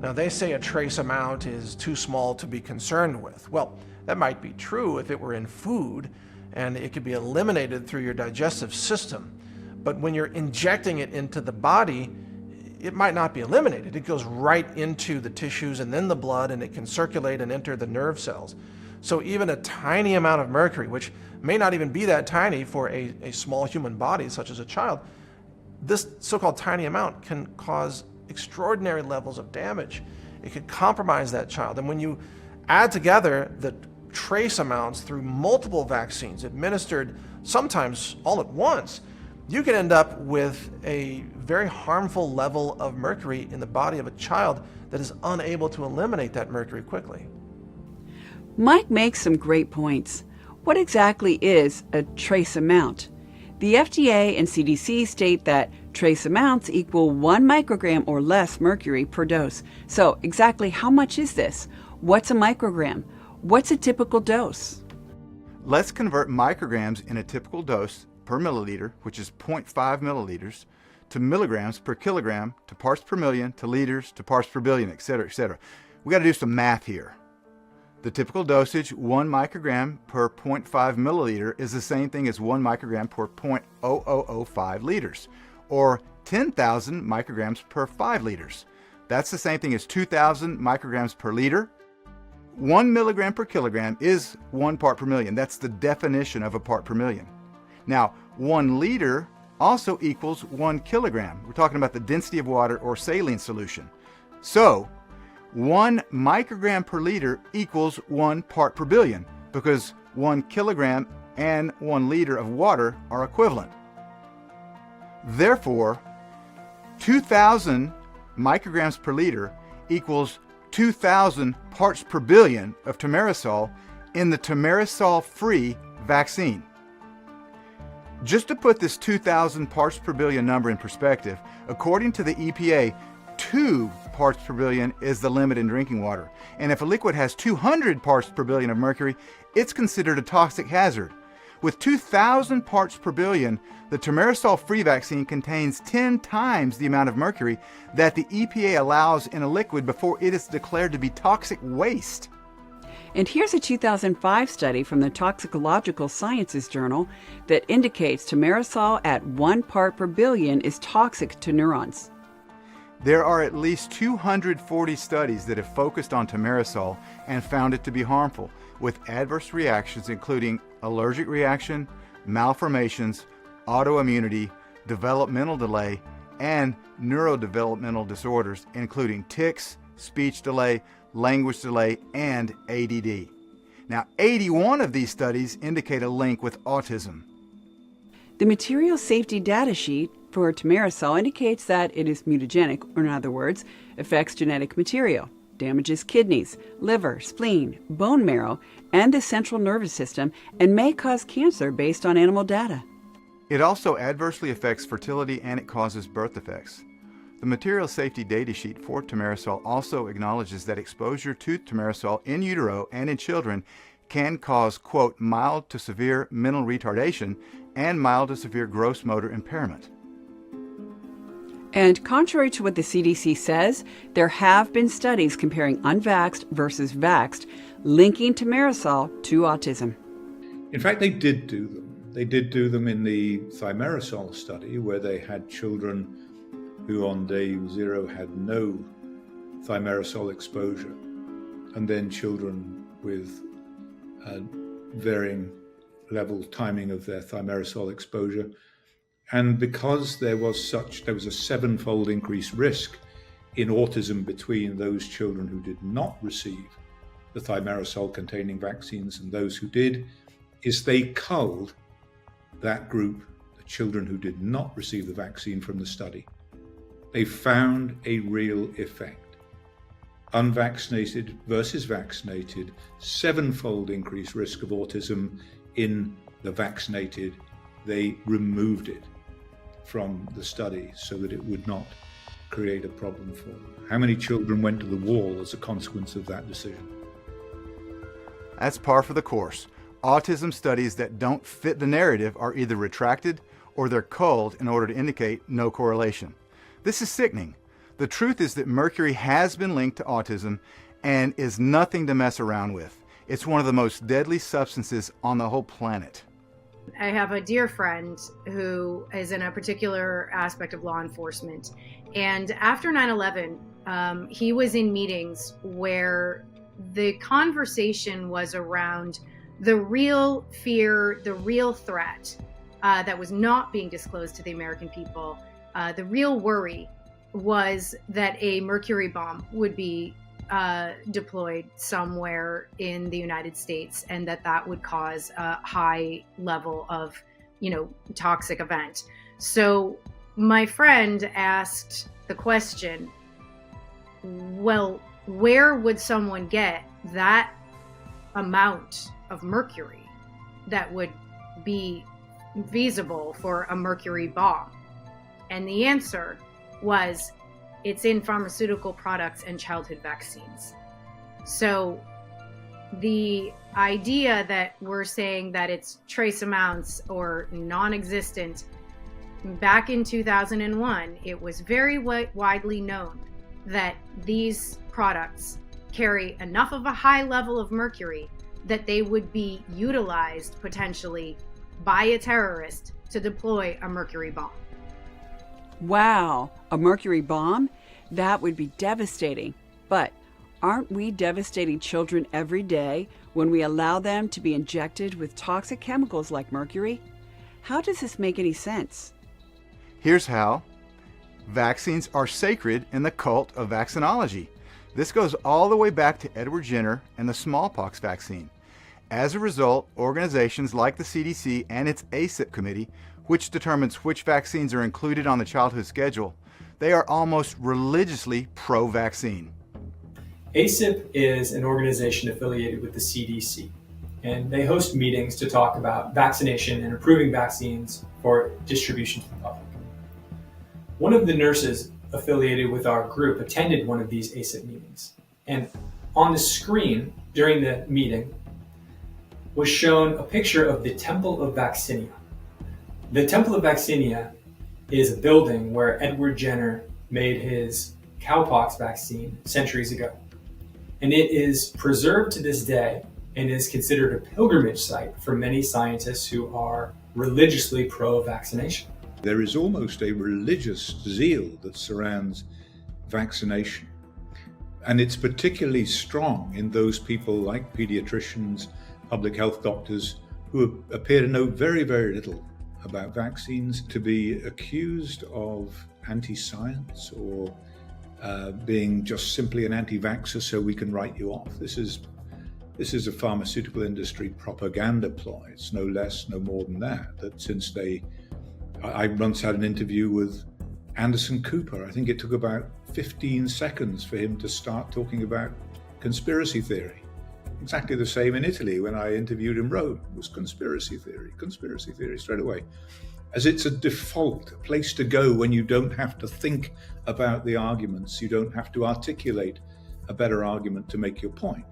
Now, they say a trace amount is too small to be concerned with. Well, that might be true if it were in food and it could be eliminated through your digestive system. But when you're injecting it into the body, it might not be eliminated. It goes right into the tissues and then the blood, and it can circulate and enter the nerve cells. So even a tiny amount of mercury, which may not even be that tiny for a small human body, such as a child, this so-called tiny amount can cause extraordinary levels of damage. It could compromise that child. And when you add together the trace amounts through multiple vaccines administered sometimes all at once, you can end up with a very harmful level of mercury in the body of a child that is unable to eliminate that mercury quickly. Mike makes some great points. What exactly is a trace amount? The FDA and CDC state that trace amounts equal 1 microgram or less mercury per dose. So exactly how much is this? What's a microgram? What's a typical dose? Let's convert micrograms in a typical dose per milliliter, which is 0.5 milliliters, to milligrams per kilogram, to parts per million, to liters, to parts per billion, etc., etc. We got to do some math here. The typical dosage, 1 microgram per 0.5 milliliter, is the same thing as 1 microgram per 0.0005 liters, or 10,000 micrograms per 5 liters. That's the same thing as 2,000 micrograms per liter. 1 milligram per kilogram is 1 part per million. That's the definition of a part per million. Now, 1 liter also equals 1 kilogram. We're talking about the density of water or saline solution. So, 1 microgram per liter equals 1 part per billion, because 1 kilogram and 1 liter of water are equivalent. Therefore, 2,000 micrograms per liter equals 2,000 parts per billion of thimerosal in the thimerosal-free vaccine. Just to put this 2,000 parts per billion number in perspective, according to the EPA, 2 parts per billion is the limit in drinking water. And if a liquid has 200 parts per billion of mercury, it's considered a toxic hazard. With 2,000 parts per billion, the thimerosal-free vaccine contains 10 times the amount of mercury that the EPA allows in a liquid before it is declared to be toxic waste. And here's a 2005 study from the Toxicological Sciences Journal that indicates thimerosal at 1 part per billion is toxic to neurons. There are at least 240 studies that have focused on thimerosal and found it to be harmful, with adverse reactions including allergic reaction, malformations, autoimmunity, developmental delay, and neurodevelopmental disorders, including tics, speech delay, language delay, and ADD. Now, 81 of these studies indicate a link with autism. The material safety data sheet for thimerosal indicates that it is mutagenic, or in other words, affects genetic material, damages kidneys, liver, spleen, bone marrow, and the central nervous system, and may cause cancer based on animal data. It also adversely affects fertility and it causes birth defects. The material safety data sheet for thimerosal also acknowledges that exposure to thimerosal in utero and in children can cause, quote, mild to severe mental retardation and mild to severe gross motor impairment. And contrary to what the CDC says, there have been studies comparing unvaxxed versus vaxxed, linking thimerosal to autism. In fact, they did do them. They did do them in the thimerosal study, where they had children who on day 0 had no thimerosal exposure, and then children with varying level timing of their thimerosal exposure. And because there was a 7-fold increased risk in autism between those children who did not receive the thimerosal containing vaccines and those who did, is they culled that group, the children who did not receive the vaccine, from the study. They found a real effect. Unvaccinated versus vaccinated, 7-fold increased risk of autism in the vaccinated. They removed it from the study so that it would not create a problem for them. How many children went to the wall as a consequence of that decision? That's par for the course. autism studies that don't fit the narrative are either retracted or they're culled in order to indicate no correlation. This is sickening. The truth is that mercury has been linked to autism and is nothing to mess around with. It's one of the most deadly substances on the whole planet. I have a dear friend who is in a particular aspect of law enforcement. And after 9/11, he was in meetings where the conversation was around the real fear, the real threat that was not being disclosed to the American people. The real worry was that a mercury bomb would be deployed somewhere in the United States, and that would cause a high level of, toxic event. So my friend asked the question, well, where would someone get that amount of mercury that would be feasible for a mercury bomb? And the answer was, it's in pharmaceutical products and childhood vaccines. So the idea that we're saying that it's trace amounts or non-existent, back in 2001, it was very widely known that these products carry enough of a high level of mercury that they would be utilized potentially by a terrorist to deploy a mercury bomb. Wow, a mercury bomb? That would be devastating. But aren't we devastating children every day when we allow them to be injected with toxic chemicals like mercury? How does this make any sense? Here's how. Vaccines are sacred in the cult of vaccinology. This goes all the way back to Edward Jenner and the smallpox vaccine. As a result, organizations like the CDC and its ACIP committee, which determines which vaccines are included on the childhood schedule, they are almost religiously pro-vaccine. ACIP is an organization affiliated with the CDC, and they host meetings to talk about vaccination and approving vaccines for distribution to the public. One of the nurses affiliated with our group attended one of these ACIP meetings, and on the screen during the meeting was shown a picture of the Temple of Vaccinia. The Temple of Vaccinia is a building where Edward Jenner made his cowpox vaccine centuries ago. And it is preserved to this day and is considered a pilgrimage site for many scientists who are religiously pro-vaccination. There is almost a religious zeal that surrounds vaccination. And it's particularly strong in those people like pediatricians, public health doctors, who appear to know very, very little about vaccines. To be accused of anti-science or being just simply an anti-vaxxer so we can write you off. This is a pharmaceutical industry propaganda ploy. It's no less, no more than that. That since I once had an interview with Anderson Cooper. I think it took about 15 seconds for him to start talking about conspiracy theory. Exactly the same in Italy when I interviewed in Rome. It was conspiracy theory straight away. As it's a default, a place to go when you don't have to think about the arguments, you don't have to articulate a better argument to make your point.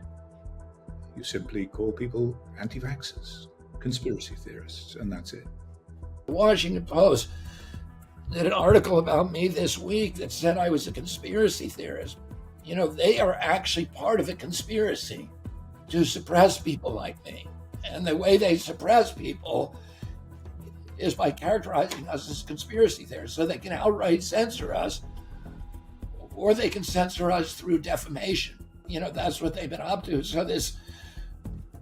You simply call people anti-vaxxers, conspiracy theorists, and that's it. The Washington Post did an article about me this week that said I was a conspiracy theorist. You know, they are actually part of a conspiracy to suppress people like me. And the way they suppress people is by characterizing us as conspiracy theorists, so they can outright censor us, or they can censor us through defamation. You know, that's what they've been up to. So this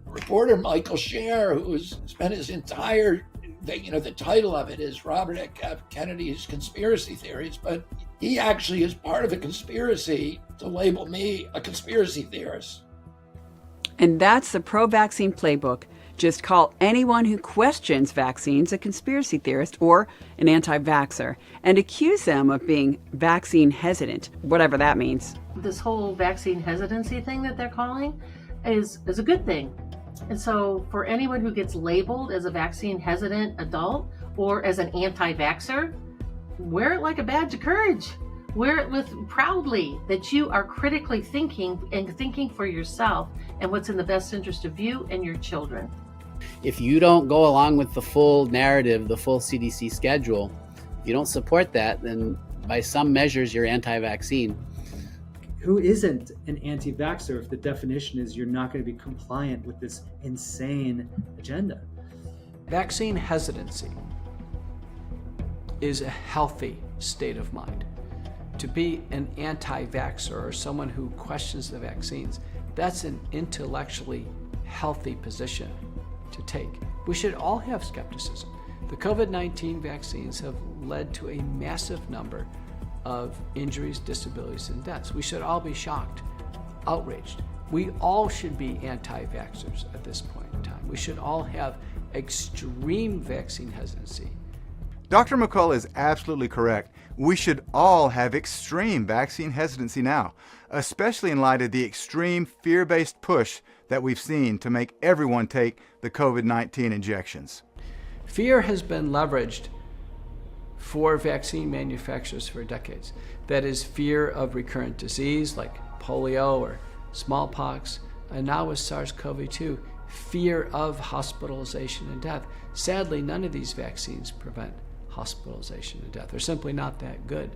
reporter, Michael Scher, who's spent his entire, the title of it is Robert F. Kennedy's Conspiracy Theories, but he actually is part of a conspiracy to label me a conspiracy theorist. And that's the pro-vaccine playbook. Just call anyone who questions vaccines a conspiracy theorist or an anti-vaxxer and accuse them of being vaccine hesitant, whatever that means. This whole vaccine hesitancy thing that they're calling is a good thing. And so for anyone who gets labeled as a vaccine hesitant adult or as an anti-vaxxer, wear it like a badge of courage. Wear it with proudly that you are critically thinking and thinking for yourself and what's in the best interest of you and your children. If you don't go along with the full narrative, the full CDC schedule, if you don't support that, then by some measures you're anti-vaccine. Who isn't an anti-vaxxer if the definition is you're not going to be compliant with this insane agenda? Vaccine hesitancy is a healthy state of mind. To be an anti-vaxxer or someone who questions the vaccines, that's an intellectually healthy position to take. We should all have skepticism. The COVID-19 vaccines have led to a massive number of injuries, disabilities, and deaths. We should all be shocked, outraged. We all should be anti-vaxxers at this point in time. We should all have extreme vaccine hesitancy. Dr. McCullough is absolutely correct. We should all have extreme vaccine hesitancy now, especially in light of the extreme fear-based push that we've seen to make everyone take the COVID-19 injections. Fear has been leveraged for vaccine manufacturers for decades. That is fear of recurrent disease like polio or smallpox, and now with SARS-CoV-2, fear of hospitalization and death. Sadly, none of these vaccines prevent hospitalization and death. They're simply not that good.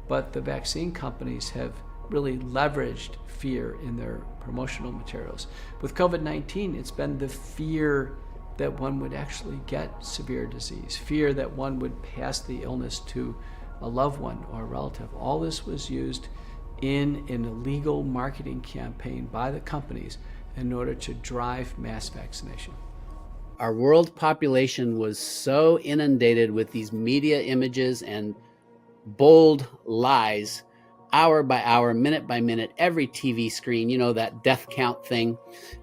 But the vaccine companies have really leveraged fear in their promotional materials. With COVID-19, it's been the fear that one would actually get severe disease, fear that one would pass the illness to a loved one or a relative. All this was used in an illegal marketing campaign by the companies in order to drive mass vaccination. Our world population was so inundated with these media images and bold lies, hour by hour, minute by minute, every TV screen, you know, that death count thing.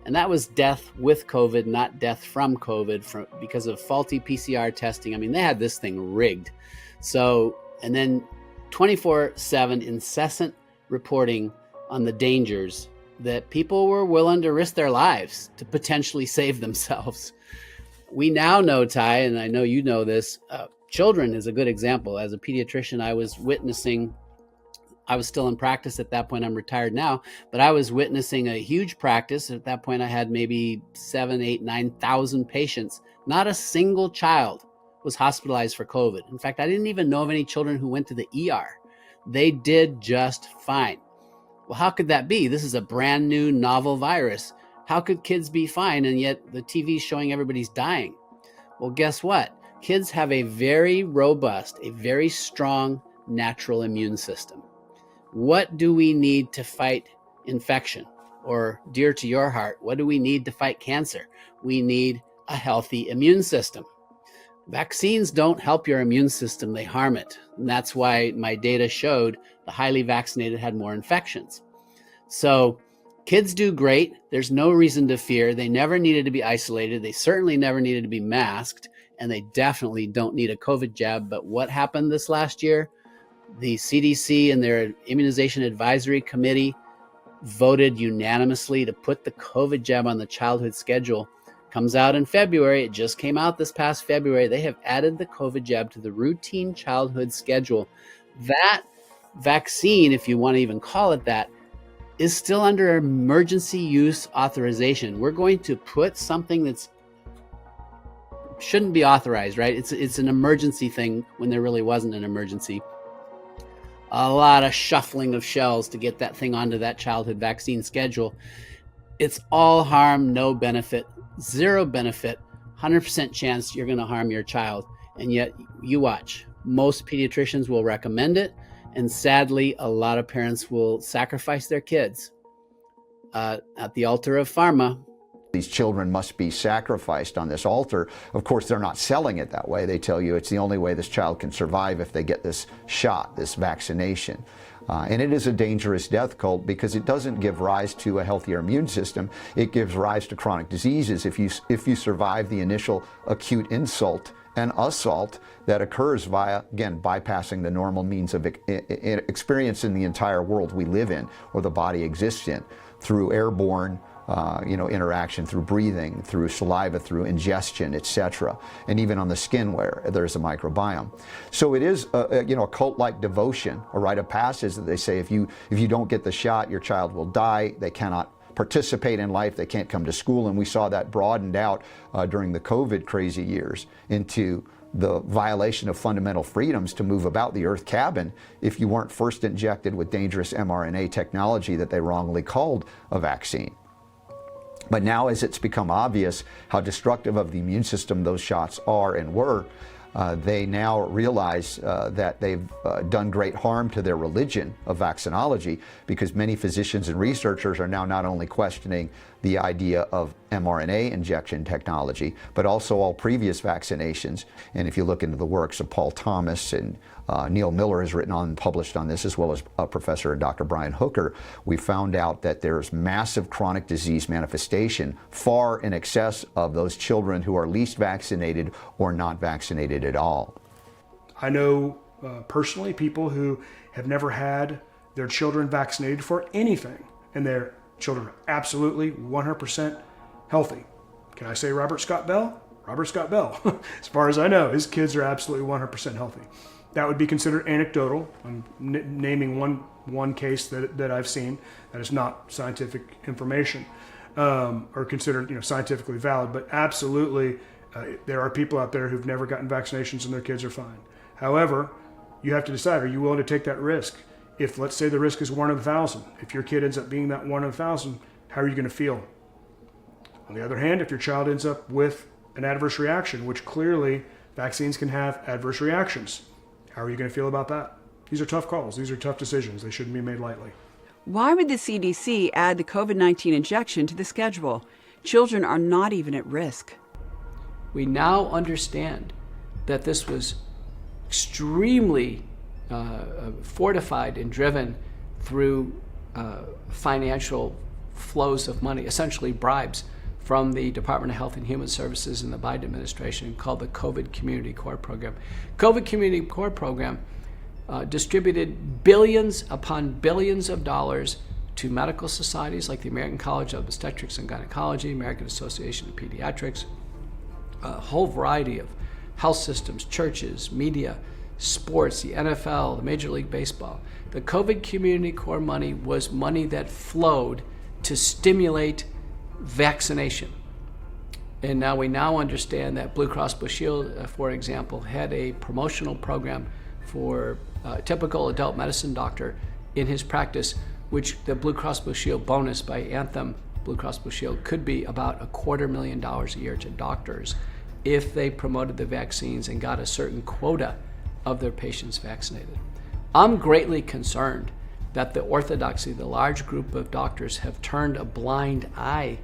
And that was death with COVID, not death from COVID because of faulty PCR testing. I mean, they had this thing rigged. So, and then 24/7 incessant reporting on the dangers that people were willing to risk their lives to potentially save themselves. We now know, Ty, and I know you know this, children is a good example. As a pediatrician, I was still in practice at that point. I'm retired now, but I was witnessing a huge practice. At that point, I had maybe 7,000, 8,000, 9,000 patients. Not a single child was hospitalized for COVID. In fact, I didn't even know of any children who went to the ER. They did just fine. Well, how could that be? This is a brand new novel virus. How could kids be fine and yet the TV's showing everybody's dying? Well, guess what? Kids have a very robust, a very strong natural immune system. What do we need to fight infection? Or dear to your heart, what do we need to fight cancer? We need a healthy immune system. Vaccines don't help your immune system, they harm it. And that's why my data showed the highly vaccinated had more infections. So kids do great. There's no reason to fear. They never needed to be isolated. They certainly never needed to be masked. And they definitely don't need a COVID jab. But what happened this last year? The CDC and their Immunization Advisory Committee voted unanimously to put the COVID jab on the childhood schedule. Comes out in February. It just came out this past February. They have added the COVID jab to the routine childhood schedule. That vaccine, if you want to even call it that, is still under emergency use authorization. We're going to put something that's shouldn't be authorized, right? It's an emergency thing when there really wasn't an emergency. A lot of shuffling of shells to get that thing onto that childhood vaccine schedule. It's all harm, no benefit, zero benefit, 100% chance you're going to harm your child. And yet you watch. Most pediatricians will recommend it. And sadly, a lot of parents will sacrifice their kids at the altar of pharma. These children must be sacrificed on this altar. Of course, they're not selling it that way. They tell you it's the only way this child can survive if they get this shot, this vaccination. And it is a dangerous death cult because it doesn't give rise to a healthier immune system. It gives rise to chronic diseases if you survive the initial acute insult and assault that occurs via, again, bypassing the normal means of experience in the entire world we live in or the body exists in through airborne interaction, through breathing, through saliva, through ingestion, etc., and even on the skin where there's a microbiome. So it is a cult-like devotion, a rite of passage that they say if you don't get the shot, your child will die. They cannot participate in life, they can't come to school, and we saw that broadened out during the COVID crazy years into the violation of fundamental freedoms to move about the Earth cabin if you weren't first injected with dangerous mRNA technology that they wrongly called a vaccine. But now, as it's become obvious how destructive of the immune system those shots are and were, they now realize that they've done great harm to their religion of vaccinology, because many physicians and researchers are now not only questioning the idea of mRNA injection technology, but also all previous vaccinations. And if you look into the works of Paul Thomas, and Neil Miller has written on and published on this, as well as Professor Dr. Brian Hooker, we found out that there's massive chronic disease manifestation far in excess of those children who are least vaccinated or not vaccinated at all. I know personally people who have never had their children vaccinated for anything, and their children are absolutely 100% healthy. Can I say Robert Scott Bell? Robert Scott Bell. As far as I know, his kids are absolutely 100% healthy. That would be considered anecdotal. I'm naming one case that I've seen that is not scientific information, or considered scientifically valid. But absolutely, there are people out there who've never gotten vaccinations and their kids are fine. However, you have to decide: are you willing to take that risk? If, let's say, the risk is 1 in 1,000, if your kid ends up being that 1 in 1,000, how are you going to feel? On the other hand, if your child ends up with an adverse reaction, which clearly vaccines can have adverse reactions, how are you going to feel about that? These are tough calls. These are tough decisions. They shouldn't be made lightly. Why would the CDC add the COVID-19 injection to the schedule? Children are not even at risk. We now understand that this was extremely fortified and driven through financial flows of money, essentially bribes, from the Department of Health and Human Services and the Biden administration, called the COVID Community Core Program. COVID Community Core Program distributed billions upon billions of dollars to medical societies like the American College of Obstetrics and Gynecology, American Association of Pediatrics, a whole variety of health systems, churches, media, sports, the NFL, the Major League Baseball. The COVID Community Core money was money that flowed to stimulate vaccination. And now we understand that Blue Cross Blue Shield, for example, had a promotional program for a typical adult medicine doctor in his practice, which the Blue Cross Blue Shield bonus by Anthem Blue Cross Blue Shield could be about $250,000 a year to doctors if they promoted the vaccines and got a certain quota of their patients vaccinated. I'm greatly concerned that the orthodoxy, the large group of doctors, have turned a blind eye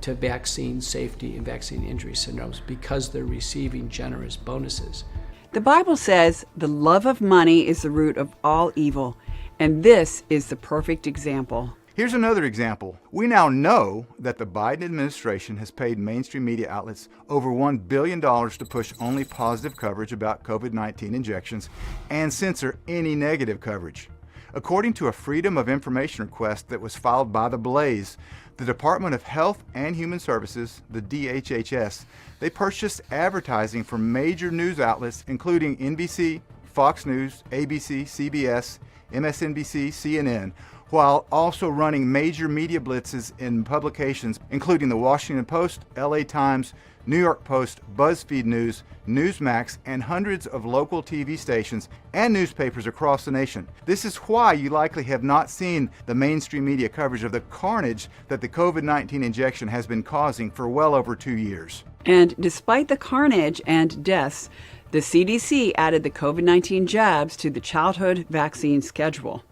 to vaccine safety and vaccine injury syndromes because they're receiving generous bonuses. The Bible says the love of money is the root of all evil, and this is the perfect example. Here's another example. We now know that the Biden administration has paid mainstream media outlets over $1 billion to push only positive coverage about COVID-19 injections and censor any negative coverage. According to a Freedom of Information request that was filed by The Blaze, the Department of Health and Human Services, the DHHS, they purchased advertising from major news outlets including NBC, Fox News, ABC, CBS, MSNBC, CNN, while also running major media blitzes in publications including the Washington Post, LA Times, New York Post, BuzzFeed News, Newsmax, and hundreds of local TV stations and newspapers across the nation. This is why you likely have not seen the mainstream media coverage of the carnage that the COVID-19 injection has been causing for well over 2 years. And despite the carnage and deaths, the CDC added the COVID-19 jabs to the childhood vaccine schedule.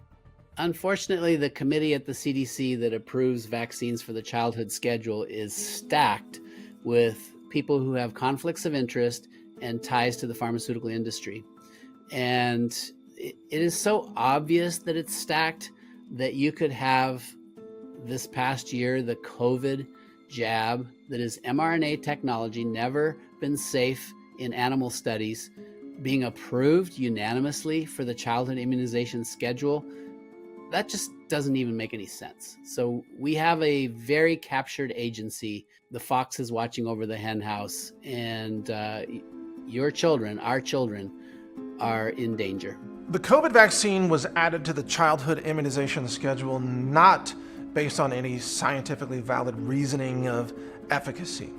Unfortunately, the committee at the CDC that approves vaccines for the childhood schedule is stacked with people who have conflicts of interest and ties to the pharmaceutical industry. And it is so obvious that it's stacked that you could have this past year the COVID jab that is mRNA technology, never been safe in animal studies, being approved unanimously for the childhood immunization schedule. That just doesn't even make any sense. So we have a very captured agency. The fox is watching over the hen house, and your children, our children, are in danger. The COVID vaccine was added to the childhood immunization schedule not based on any scientifically valid reasoning of efficacy.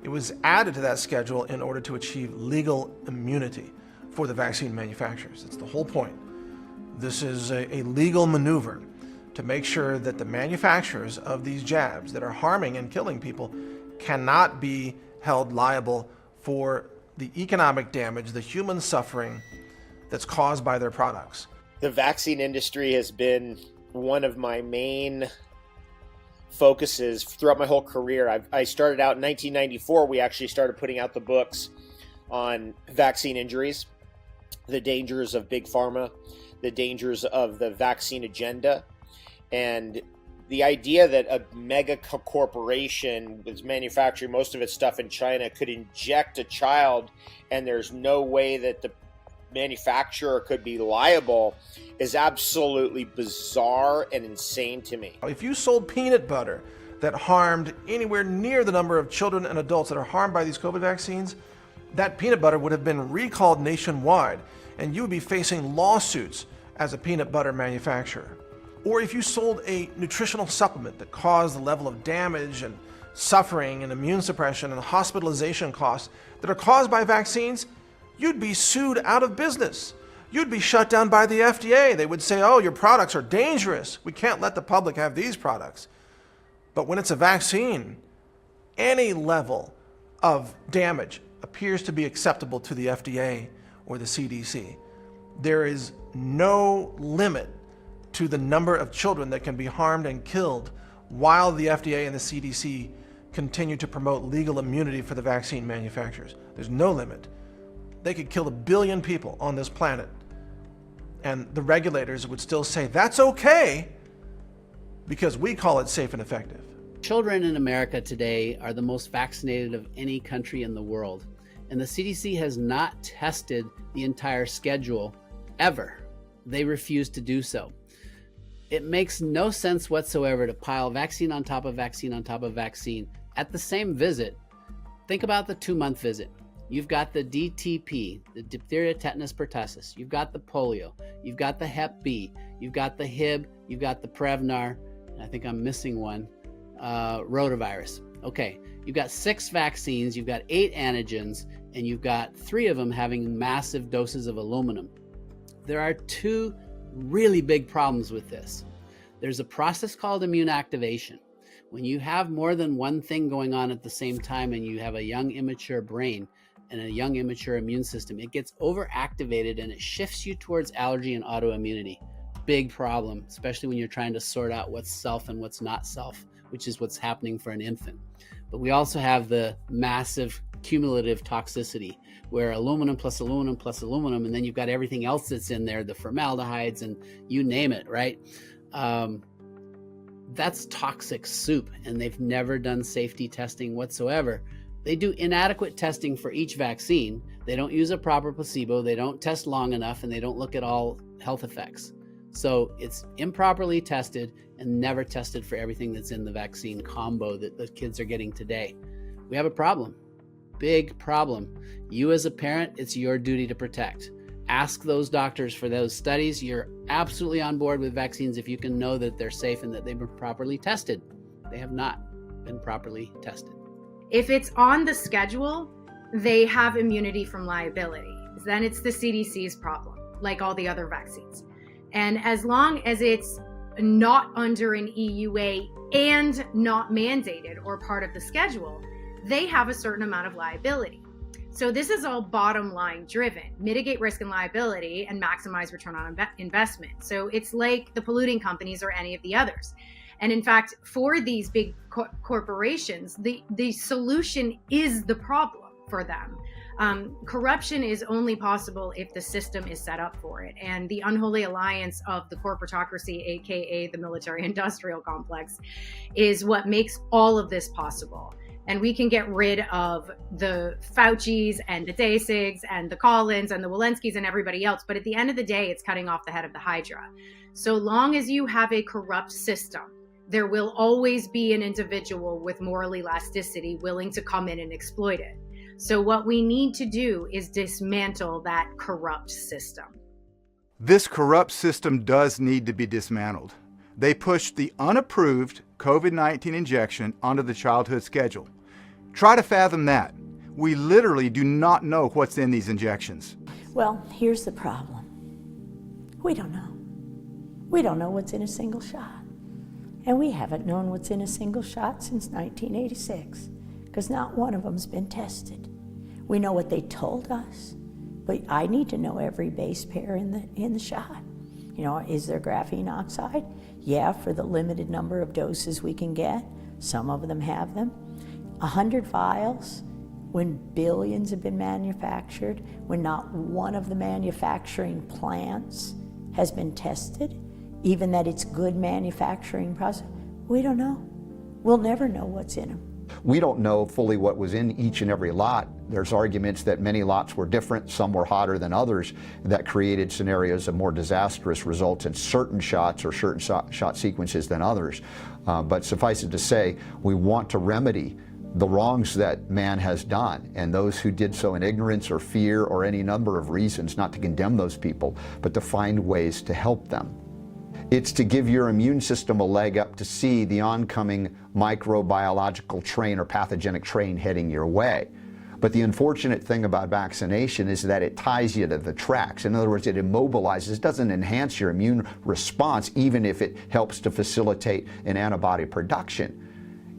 It was added to that schedule in order to achieve legal immunity for the vaccine manufacturers. That's the whole point. This is a legal maneuver to make sure that the manufacturers of these jabs that are harming and killing people cannot be held liable for the economic damage, the human suffering that's caused by their products. The vaccine industry has been one of my main focuses throughout my whole career. I started out in 1994. We actually started putting out the books on vaccine injuries, the dangers of big pharma, the dangers of the vaccine agenda, and the idea that a mega corporation that's manufacturing most of its stuff in China could inject a child and there's no way that the manufacturer could be liable is absolutely bizarre and insane to me. If you sold peanut butter that harmed anywhere near the number of children and adults that are harmed by these COVID vaccines, that peanut butter would have been recalled nationwide, and you would be facing lawsuits as a peanut butter manufacturer. Or if you sold a nutritional supplement that caused the level of damage and suffering and immune suppression and hospitalization costs that are caused by vaccines, you'd be sued out of business. You'd be shut down by the FDA. They would say, oh, your products are dangerous. We can't let the public have these products. But when it's a vaccine, any level of damage appears to be acceptable to the FDA or the CDC. There is no limit to the number of children that can be harmed and killed while the FDA and the CDC continue to promote legal immunity for the vaccine manufacturers. There's no limit. They could kill 1 billion people on this planet, and the regulators would still say, that's okay, because we call it safe and effective. Children in America today are the most vaccinated of any country in the world, and the CDC has not tested the entire schedule ever. They refuse to do so. It makes no sense whatsoever to pile vaccine on top of vaccine on top of vaccine at the same visit. Think about the 2-month visit. You've got the DTP, the diphtheria, tetanus, pertussis. You've got the polio. You've got the Hep B. You've got the Hib. You've got the Prevnar. And I think I'm missing one. Rotavirus. Okay, you've got 6 vaccines. You've got 8 antigens, and you've got 3 of them having massive doses of aluminum. There are 2 really big problems with this. There's a process called immune activation. When you have more than one thing going on at the same time and you have a young immature brain and a young immature immune system, it gets overactivated and it shifts you towards allergy and autoimmunity. Big problem, especially when you're trying to sort out what's self and what's not self, which is what's happening for an infant. But we also have the massive cumulative toxicity where aluminum plus aluminum plus aluminum, and then you've got everything else that's in there, the formaldehydes and you name it, right? That's toxic soup, and they've never done safety testing whatsoever. They do inadequate testing for each vaccine. They don't use a proper placebo. They don't test long enough, and they don't look at all health effects. So it's improperly tested and never tested for everything that's in the vaccine combo that the kids are getting today. We have a problem, big problem. You as a parent, it's your duty to protect. Ask those doctors for those studies. You're absolutely on board with vaccines if you can know that they're safe and that they've been properly tested. They have not been properly tested. If it's on the schedule, they have immunity from liability. Then it's the CDC's problem, like all the other vaccines. And as long as it's not under an EUA and not mandated or part of the schedule, they have a certain amount of liability. So this is all bottom line driven, mitigate risk and liability and maximize return on investment. So it's like the polluting companies or any of the others. And in fact, for these big corporations, the solution is the problem for them. Corruption is only possible if the system is set up for it. And the unholy alliance of the corporatocracy, aka the military-industrial complex, is what makes all of this possible. And we can get rid of the Faucis and the Dasigs and the Collins and the Walensky's and everybody else. But at the end of the day, it's cutting off the head of the Hydra. So long as you have a corrupt system, there will always be an individual with moral elasticity willing to come in and exploit it. So what we need to do is dismantle that corrupt system. This corrupt system does need to be dismantled. They pushed the unapproved COVID-19 injection onto the childhood schedule. Try to fathom that. We literally do not know what's in these injections. Well, here's the problem. We don't know. We don't know what's in a single shot. And we haven't known what's in a single shot since 1986, because not one of them's been tested. We know what they told us, but I need to know every base pair in the shot. You know, is there graphene oxide? Yeah, for the limited number of doses we can get. Some of them have them. 100 vials, when billions have been manufactured, when not one of the manufacturing plants has been tested, even that it's good manufacturing process, we don't know. We'll never know what's in them. We don't know fully what was in each and every lot. There's arguments that many lots were different, some were hotter than others, that created scenarios of more disastrous results in certain shots or certain shot sequences than others. But suffice it to say, we want to remedy the wrongs that man has done, and those who did so in ignorance or fear or any number of reasons, not to condemn those people, but to find ways to help them. It's to give your immune system a leg up to see the oncoming microbiological train or pathogenic train heading your way. But the unfortunate thing about vaccination is that it ties you to the tracks. In other words, it immobilizes, doesn't enhance your immune response, even if it helps to facilitate an antibody production.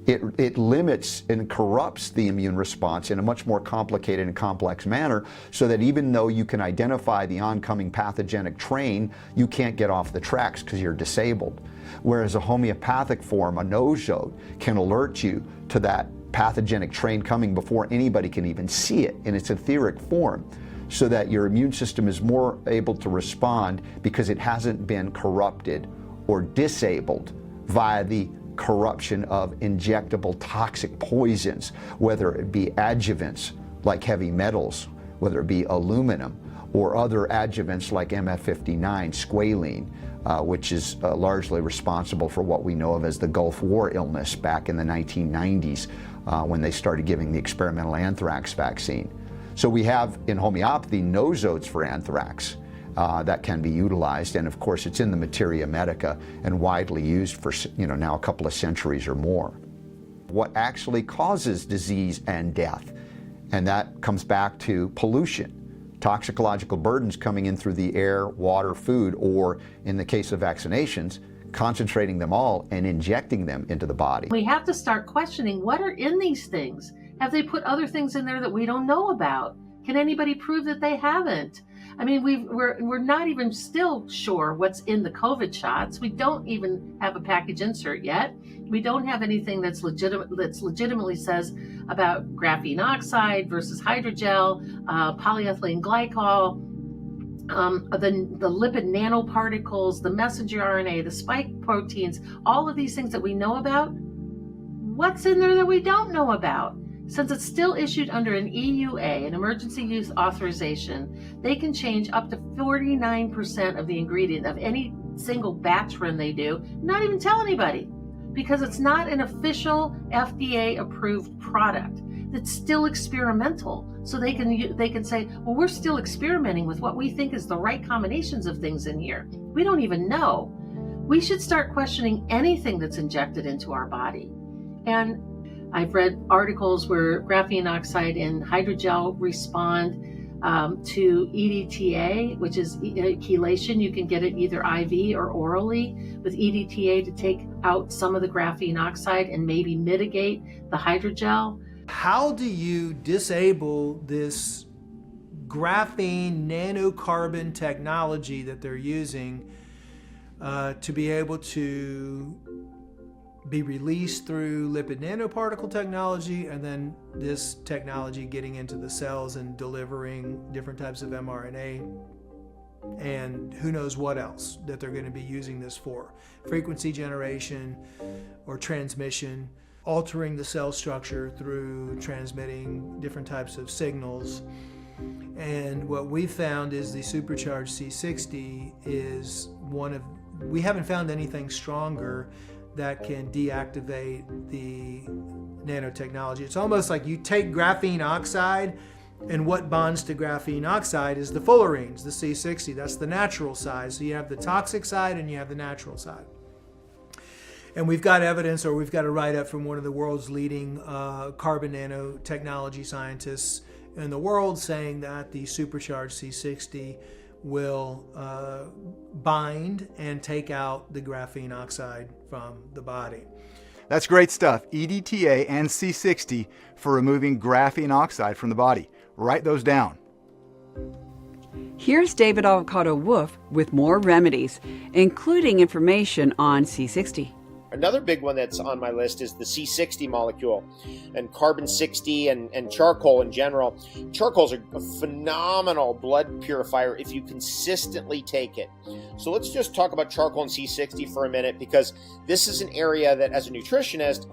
It limits and corrupts the immune response in a much more complicated and complex manner, so that even though you can identify the oncoming pathogenic train, you can't get off the tracks because you're disabled. Whereas a homeopathic form, a nosode, can alert you to that pathogenic train coming before anybody can even see it in its etheric form, so that your immune system is more able to respond because it hasn't been corrupted or disabled via the corruption of injectable toxic poisons, whether it be adjuvants like heavy metals, whether it be aluminum, or other adjuvants like MF59, squalene, which is largely responsible for what we know of as the Gulf War illness back in the 1990s when they started giving the experimental anthrax vaccine. So we have in homeopathy nosodes for anthrax that can be utilized, and of course it's in the materia medica and widely used for now a couple of centuries or more. What actually causes disease and death? And that comes back to pollution, toxicological burdens coming in through the air, water, food, or in the case of vaccinations, concentrating them all and injecting them into the body. We have to start questioning what are in these things. Have they put other things in there that we don't know about? Can anybody prove that they haven't? I mean, we're not even still sure what's in the COVID shots. We don't even have a package insert yet. We don't have anything that's legitimately says about graphene oxide versus hydrogel, polyethylene glycol, the lipid nanoparticles, the messenger RNA, the spike proteins, all of these things that we know about. What's in there that we don't know about? Since it's still issued under an EUA, an emergency use authorization, they can change up to 49% of the ingredient of any single batch run they do, not even tell anybody, because it's not an official FDA approved product. It's still experimental. So they can say, well, we're still experimenting with what we think is the right combinations of things in here. We don't even know. We should start questioning anything that's injected into our body. And I've read articles where graphene oxide and hydrogel respond to EDTA, which is chelation. You can get it either IV or orally with EDTA to take out some of the graphene oxide and maybe mitigate the hydrogel. How do you disable this graphene nanocarbon technology that they're using to be able to be released through lipid nanoparticle technology, and then this technology getting into the cells and delivering different types of mRNA and who knows what else that they're going to be using this for? Frequency generation or transmission, altering the cell structure through transmitting different types of signals. And what we found is the supercharged C60 is we haven't found anything stronger that can deactivate the nanotechnology. It's almost like you take graphene oxide, and what bonds to graphene oxide is the fullerenes, the C60. That's the natural side. So you have the toxic side and you have the natural side. And we've got evidence, or we've got a write-up from one of the world's leading carbon nanotechnology scientists in the world saying that the supercharged C60 will bind and take out the graphene oxide from the body. That's great stuff. EDTA and C60 for removing graphene oxide from the body. Write those down. Here's David Avocado Wolf with more remedies, including information on C60. Another big one that's on my list is the C60 molecule, and carbon 60 and charcoal in general. Charcoal is a phenomenal blood purifier if you consistently take it. So let's just talk about charcoal and C60 for a minute, because this is an area that, as a nutritionist,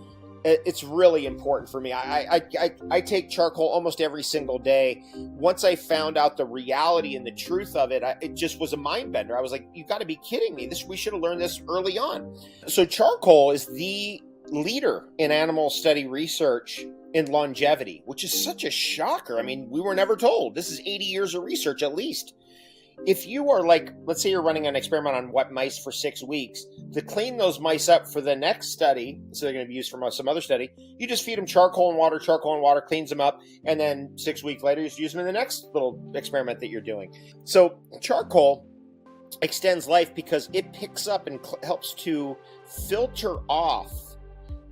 it's really important for me. I take charcoal almost every single day. Once I found out the reality and the truth of it, it just was a mind bender. I was like, you got to be kidding me. We should have learned this early on. So charcoal is the leader in animal study research in longevity, which is such a shocker. I mean, we were never told. This is 80 years of research at least. If you are like, let's say you're running an experiment on wet mice for 6 weeks, to clean those mice up for the next study, so they're going to be used for some other study, you just feed them charcoal and water, cleans them up, and then 6 weeks later, you just use them in the next little experiment that you're doing. So charcoal extends life because it picks up and helps to filter off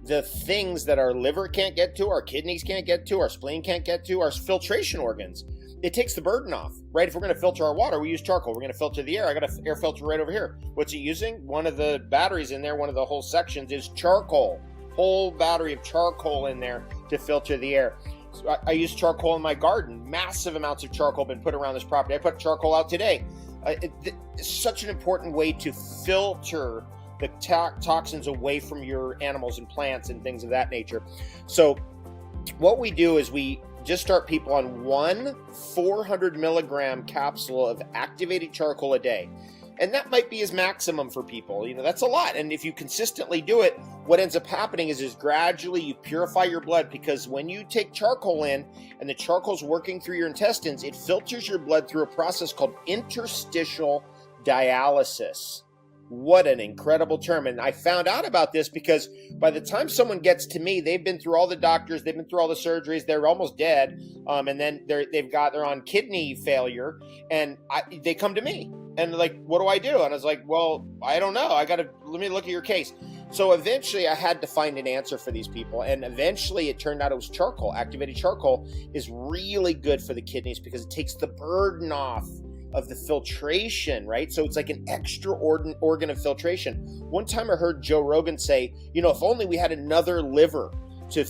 the things that our liver can't get to, our kidneys can't get to, our spleen can't get to, our filtration organs. It takes the burden off, right? If we're going to filter our water, we use charcoal. We're going to filter the air. I got an air filter right over here. What's it using? One of the batteries in there, one of the whole sections is charcoal. Whole battery of charcoal in there to filter the air. So I use charcoal in my garden. Massive amounts of charcoal been put around this property. I put charcoal out today. It's such an important way to filter the toxins away from your animals and plants and things of that nature. So what we do is we just start people on one 400 milligram capsule of activated charcoal a day. And that might be his maximum for people. That's a lot. And if you consistently do it, what ends up happening is gradually you purify your blood, because when you take charcoal in and the charcoal's working through your intestines, it filters your blood through a process called interstitial dialysis. What an incredible term. And I found out about this because by the time someone gets to me, they've been through all the doctors, they've been through all the surgeries, they're almost dead. And then they're on kidney failure, and they come to me and they're like, what do I do? And I was like, well, I don't know. Let me look at your case. So eventually I had to find an answer for these people. And eventually it turned out it was charcoal. Activated charcoal is really good for the kidneys because it takes the burden off of the filtration, right? So it's like an extra organ of filtration. One time I heard Joe Rogan say, if only we had another liver to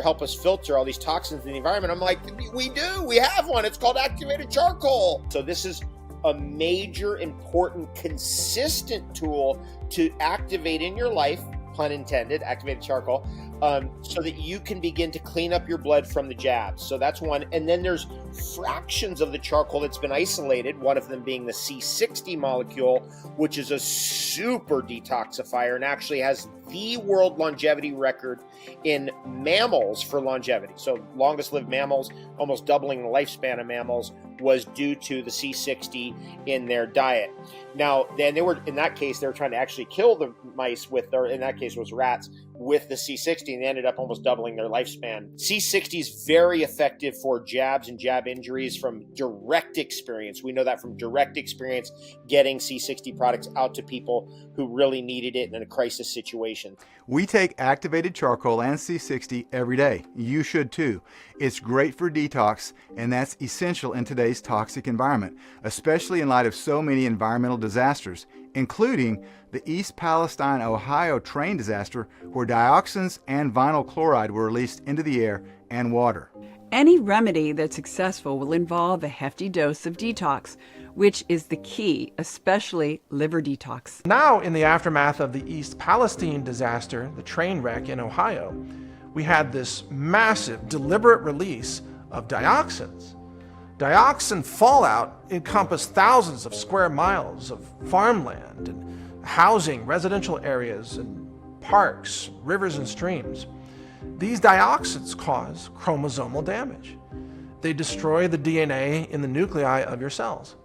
help us filter all these toxins in the environment. I'm like, we do, we have one. It's called activated charcoal. So this is a major, important, consistent tool to activate in your life, pun intended, activated charcoal, so that you can begin to clean up your blood from the jabs. So that's one. And then there's fractions of the charcoal that's been isolated, one of them being the C60 molecule, which is a super detoxifier and actually has the world longevity record in mammals for longevity. So longest lived mammals, almost doubling the lifespan of mammals, was due to the C60 in their diet. Now, then they were trying to actually kill the mice in that case was rats, with the C60, and they ended up almost doubling their lifespan. C60 is very effective for jabs and jab injuries from direct experience. We know that from direct experience, getting C60 products out to people who really needed it in a crisis situation. We take activated charcoal and C60 every day. You should too. It's great for detox, and that's essential in today's toxic environment, especially in light of so many environmental disasters, including the East Palestine, Ohio train disaster, where dioxins and vinyl chloride were released into the air and water. Any remedy that's successful will involve a hefty dose of detox, which is the key, especially liver detox. Now, in the aftermath of the East Palestine disaster, the train wreck in Ohio, we had this massive, deliberate release of dioxins. Dioxin fallout encompassed thousands of square miles of farmland and housing, residential areas, and parks, rivers, and streams. These dioxins cause chromosomal damage. They destroy the DNA in the nuclei of your cells.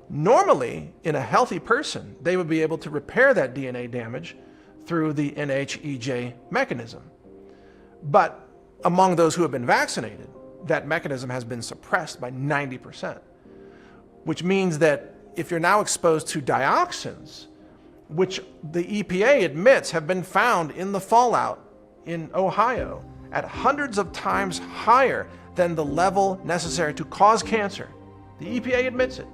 Normally, in a healthy person, they would be able to repair that DNA damage through the NHEJ mechanism. But among those who have been vaccinated, that mechanism has been suppressed by 90%, which means that if you're now exposed to dioxins, which the EPA admits have been found in the fallout in Ohio at hundreds of times higher than the level necessary to cause cancer, the EPA admits it.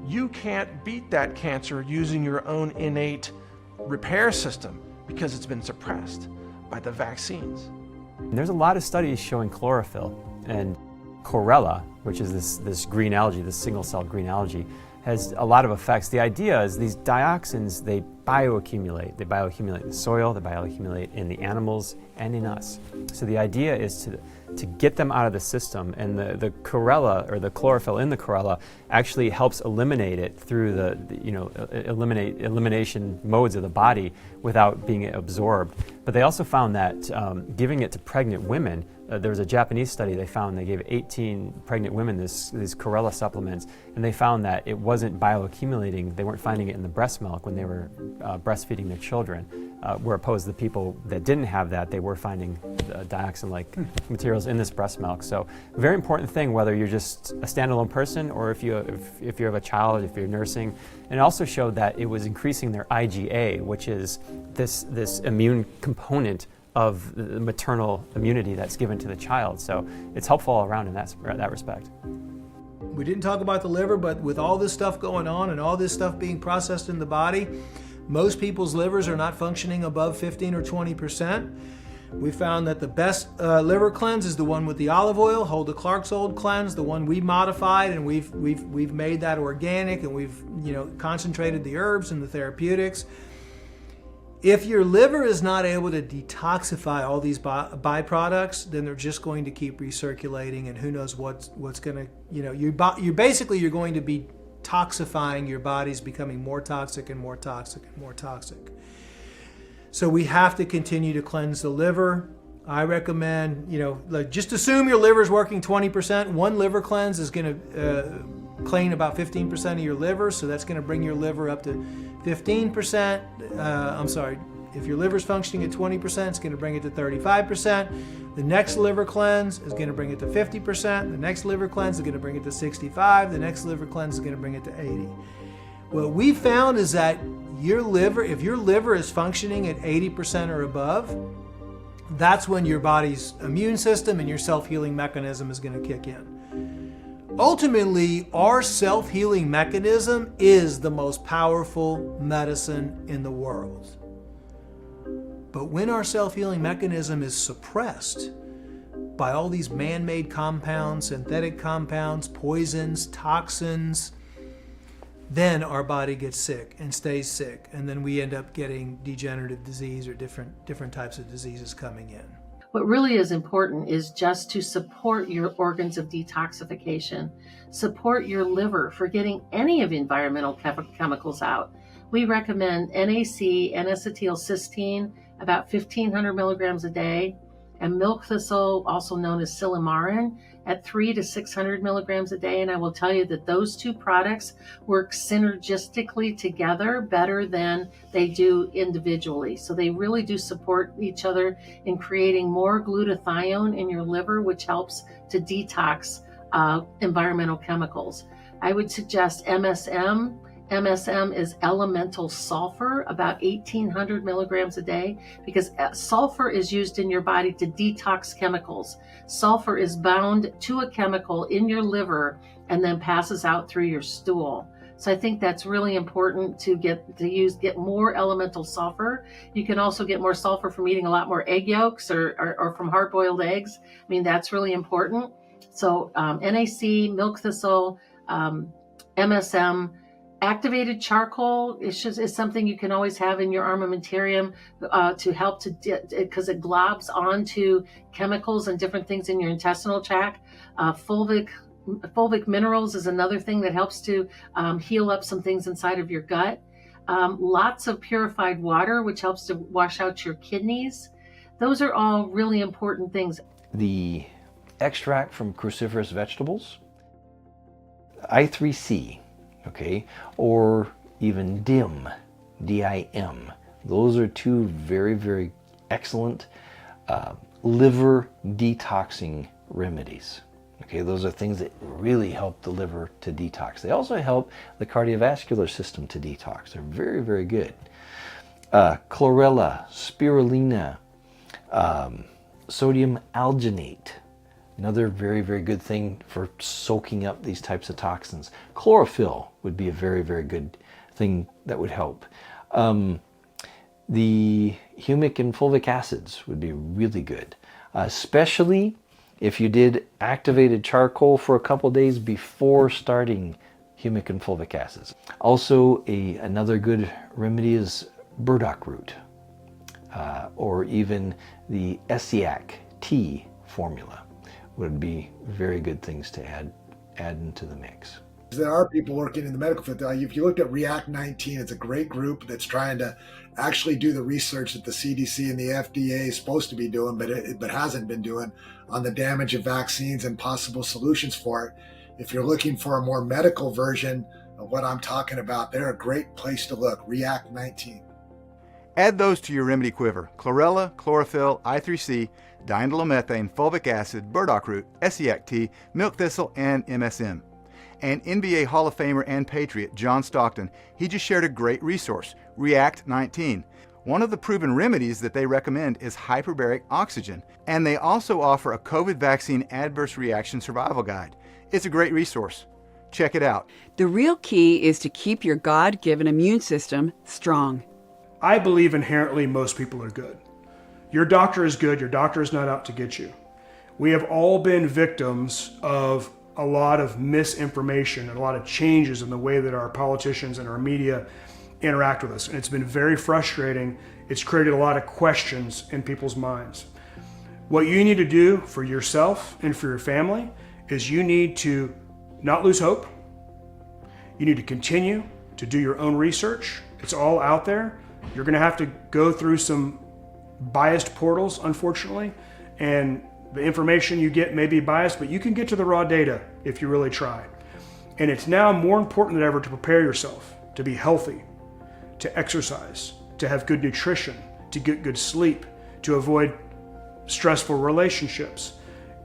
You can't beat that cancer using your own innate repair system because it's been suppressed by the vaccines. There's a lot of studies showing chlorophyll and chlorella, which is this green algae, this single-celled green algae, has a lot of effects. The idea is these dioxins, they bioaccumulate. They bioaccumulate in the soil, they bioaccumulate in the animals, and in us. So the idea is to get them out of the system, and the chlorella, or the chlorophyll in the chlorella, actually helps eliminate it through the elimination modes of the body without being absorbed. But they also found that giving it to pregnant women, there was a Japanese study they found, they gave 18 pregnant women these chlorella supplements, and they found that it wasn't bioaccumulating. They weren't finding it in the breast milk when they were breastfeeding their children, where opposed to the people that didn't have that, they were finding dioxin-like materials in this breast milk. So very important thing, whether you're just a standalone person or if you have a child, if you're nursing. And it also showed that it was increasing their IgA, which is this immune component of the maternal immunity that's given to the child. So it's helpful all around in that respect. We didn't talk about the liver, but with all this stuff going on and all this stuff being processed in the body, most people's livers are not functioning above 15 or 20%. We found that the best liver cleanse is the one with the olive oil, Hulda Clark's old cleanse, the one we modified, and we've made that organic, and we've concentrated the herbs and the therapeutics. If your liver is not able to detoxify all these byproducts, then they're just going to keep recirculating, and who knows what's going to, you're going to be toxifying, your body's becoming more toxic and more toxic and more toxic. So we have to continue to cleanse the liver. I recommend, just assume your liver's working 20%. One liver cleanse is going to clean about 15% of your liver, so that's going to bring your liver up to 15%. If your liver's functioning at 20%, it's going to bring it to 35%. The next liver cleanse is going to bring it to 50%. The next liver cleanse is going to bring it to 65%. The next liver cleanse is going to bring it to 80%. What we found is that if your liver is functioning at 80% or above, that's when your body's immune system and your self-healing mechanism is going to kick in. Ultimately, our self-healing mechanism is the most powerful medicine in the world. But when our self-healing mechanism is suppressed by all these man-made compounds, synthetic compounds, poisons, toxins, then our body gets sick and stays sick, and then we end up getting degenerative disease or different types of diseases coming in. What really is important is just to support your organs of detoxification, support your liver for getting any of the environmental chemicals out. We recommend NAC, N-acetylcysteine, about 1,500 milligrams a day, and milk thistle, also known as silymarin, at 300 to 600 milligrams a day. And I will tell you that those two products work synergistically together better than they do individually. So they really do support each other in creating more glutathione in your liver, which helps to detox environmental chemicals. I would suggest MSM. MSM is elemental sulfur, about 1,800 milligrams a day, because sulfur is used in your body to detox chemicals. Sulfur is bound to a chemical in your liver and then passes out through your stool. So I think that's really important to get more elemental sulfur. You can also get more sulfur from eating a lot more egg yolks or from hard-boiled eggs. I mean, that's really important. So NAC, milk thistle, MSM, activated charcoal is something you can always have in your armamentarium to help because it globs onto chemicals and different things in your intestinal tract. Fulvic minerals is another thing that helps to heal up some things inside of your gut. Lots of purified water, which helps to wash out your kidneys. Those are all really important things. The extract from cruciferous vegetables, I3C, okay, or even DIM, D-I-M, Those are two very, very excellent liver detoxing remedies. Okay, those are things that really help the liver to detox. They also help the cardiovascular system to detox. They're very, very good. Chlorella, spirulina, sodium alginate, another very, very good thing for soaking up these types of toxins. Chlorophyll would be a very, very good thing that would help. The humic and fulvic acids would be really good, especially if you did activated charcoal for a couple days before starting humic and fulvic acids. Also, another good remedy is burdock root, or even the Essiac tea formula would be very good things to add into the mix. There are people working in the medical field. If you looked at React 19, it's a great group that's trying to actually do the research that the CDC and the FDA is supposed to be doing, but hasn't been doing on the damage of vaccines and possible solutions for it. If you're looking for a more medical version of what I'm talking about, they're a great place to look. React 19. Add those to your remedy quiver: chlorella, chlorophyll, I3C, diindolylmethane, fulvic acid, burdock root, Essiac tea, milk thistle, and MSM. And NBA Hall of Famer and Patriot John Stockton, he just shared a great resource, React 19. One of the proven remedies that they recommend is hyperbaric oxygen, and they also offer a COVID vaccine adverse reaction survival guide. It's a great resource. Check it out. The real key is to keep your God-given immune system strong. I believe inherently most people are good. Your doctor is good. Your doctor is not out to get you. We have all been victims of a lot of misinformation and a lot of changes in the way that our politicians and our media interact with us. And it's been very frustrating. It's created a lot of questions in people's minds. What you need to do for yourself and for your family is you need to not lose hope. You need to continue to do your own research. It's all out there. You're going to have to go through some biased portals, unfortunately, and the information you get may be biased, but you can get to the raw data if you really try. And it's now more important than ever to prepare yourself to be healthy, to exercise, to have good nutrition, to get good sleep, to avoid stressful relationships.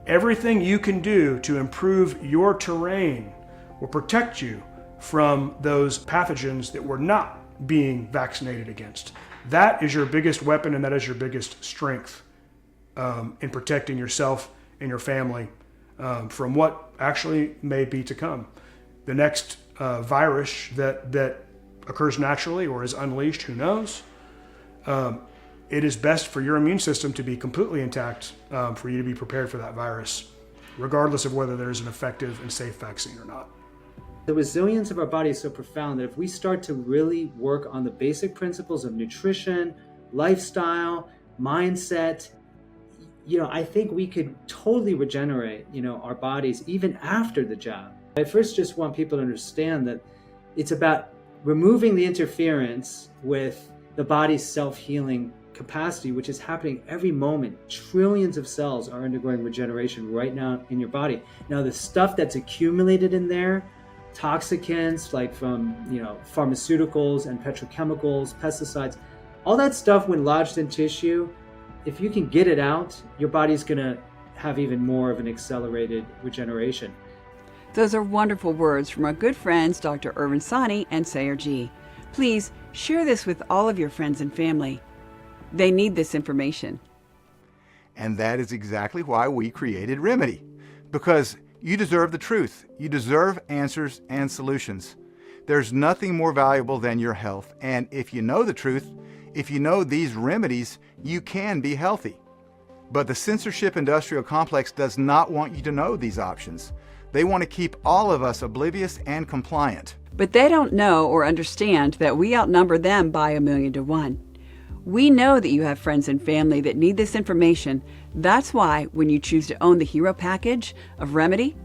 Everything you can do to improve your terrain will protect you from those pathogens that we're not being vaccinated against. That is your biggest weapon, and that is your biggest strength in protecting yourself and your family from what actually may be to come. The next virus that occurs naturally or is unleashed, who knows? It is best for your immune system to be completely intact for you to be prepared for that virus, regardless of whether there's an effective and safe vaccine or not. The resilience of our body is so profound that if we start to really work on the basic principles of nutrition, lifestyle, mindset, I think we could totally regenerate, our bodies even after the jab. I first just want people to understand that it's about removing the interference with the body's self-healing capacity, which is happening every moment. Trillions of cells are undergoing regeneration right now in your body. Now, the stuff that's accumulated in there, toxicants like from pharmaceuticals and petrochemicals, pesticides, all that stuff when lodged in tissue, if you can get it out, your body's going to have even more of an accelerated regeneration. Those are wonderful words from our good friends Dr. Irvin Sani and Sayer G. Please share this with all of your friends and family. They need this information. And that is exactly why we created Remedy. Because you deserve the truth. You deserve answers and solutions. There's nothing more valuable than your health. And if you know the truth, if you know these remedies, you can be healthy. But the censorship industrial complex does not want you to know these options. They want to keep all of us oblivious and compliant. But they don't know or understand that we outnumber them by 1,000,000 to 1. We know that you have friends and family that need this information. That's why when you choose to own the Hero package of Remedy,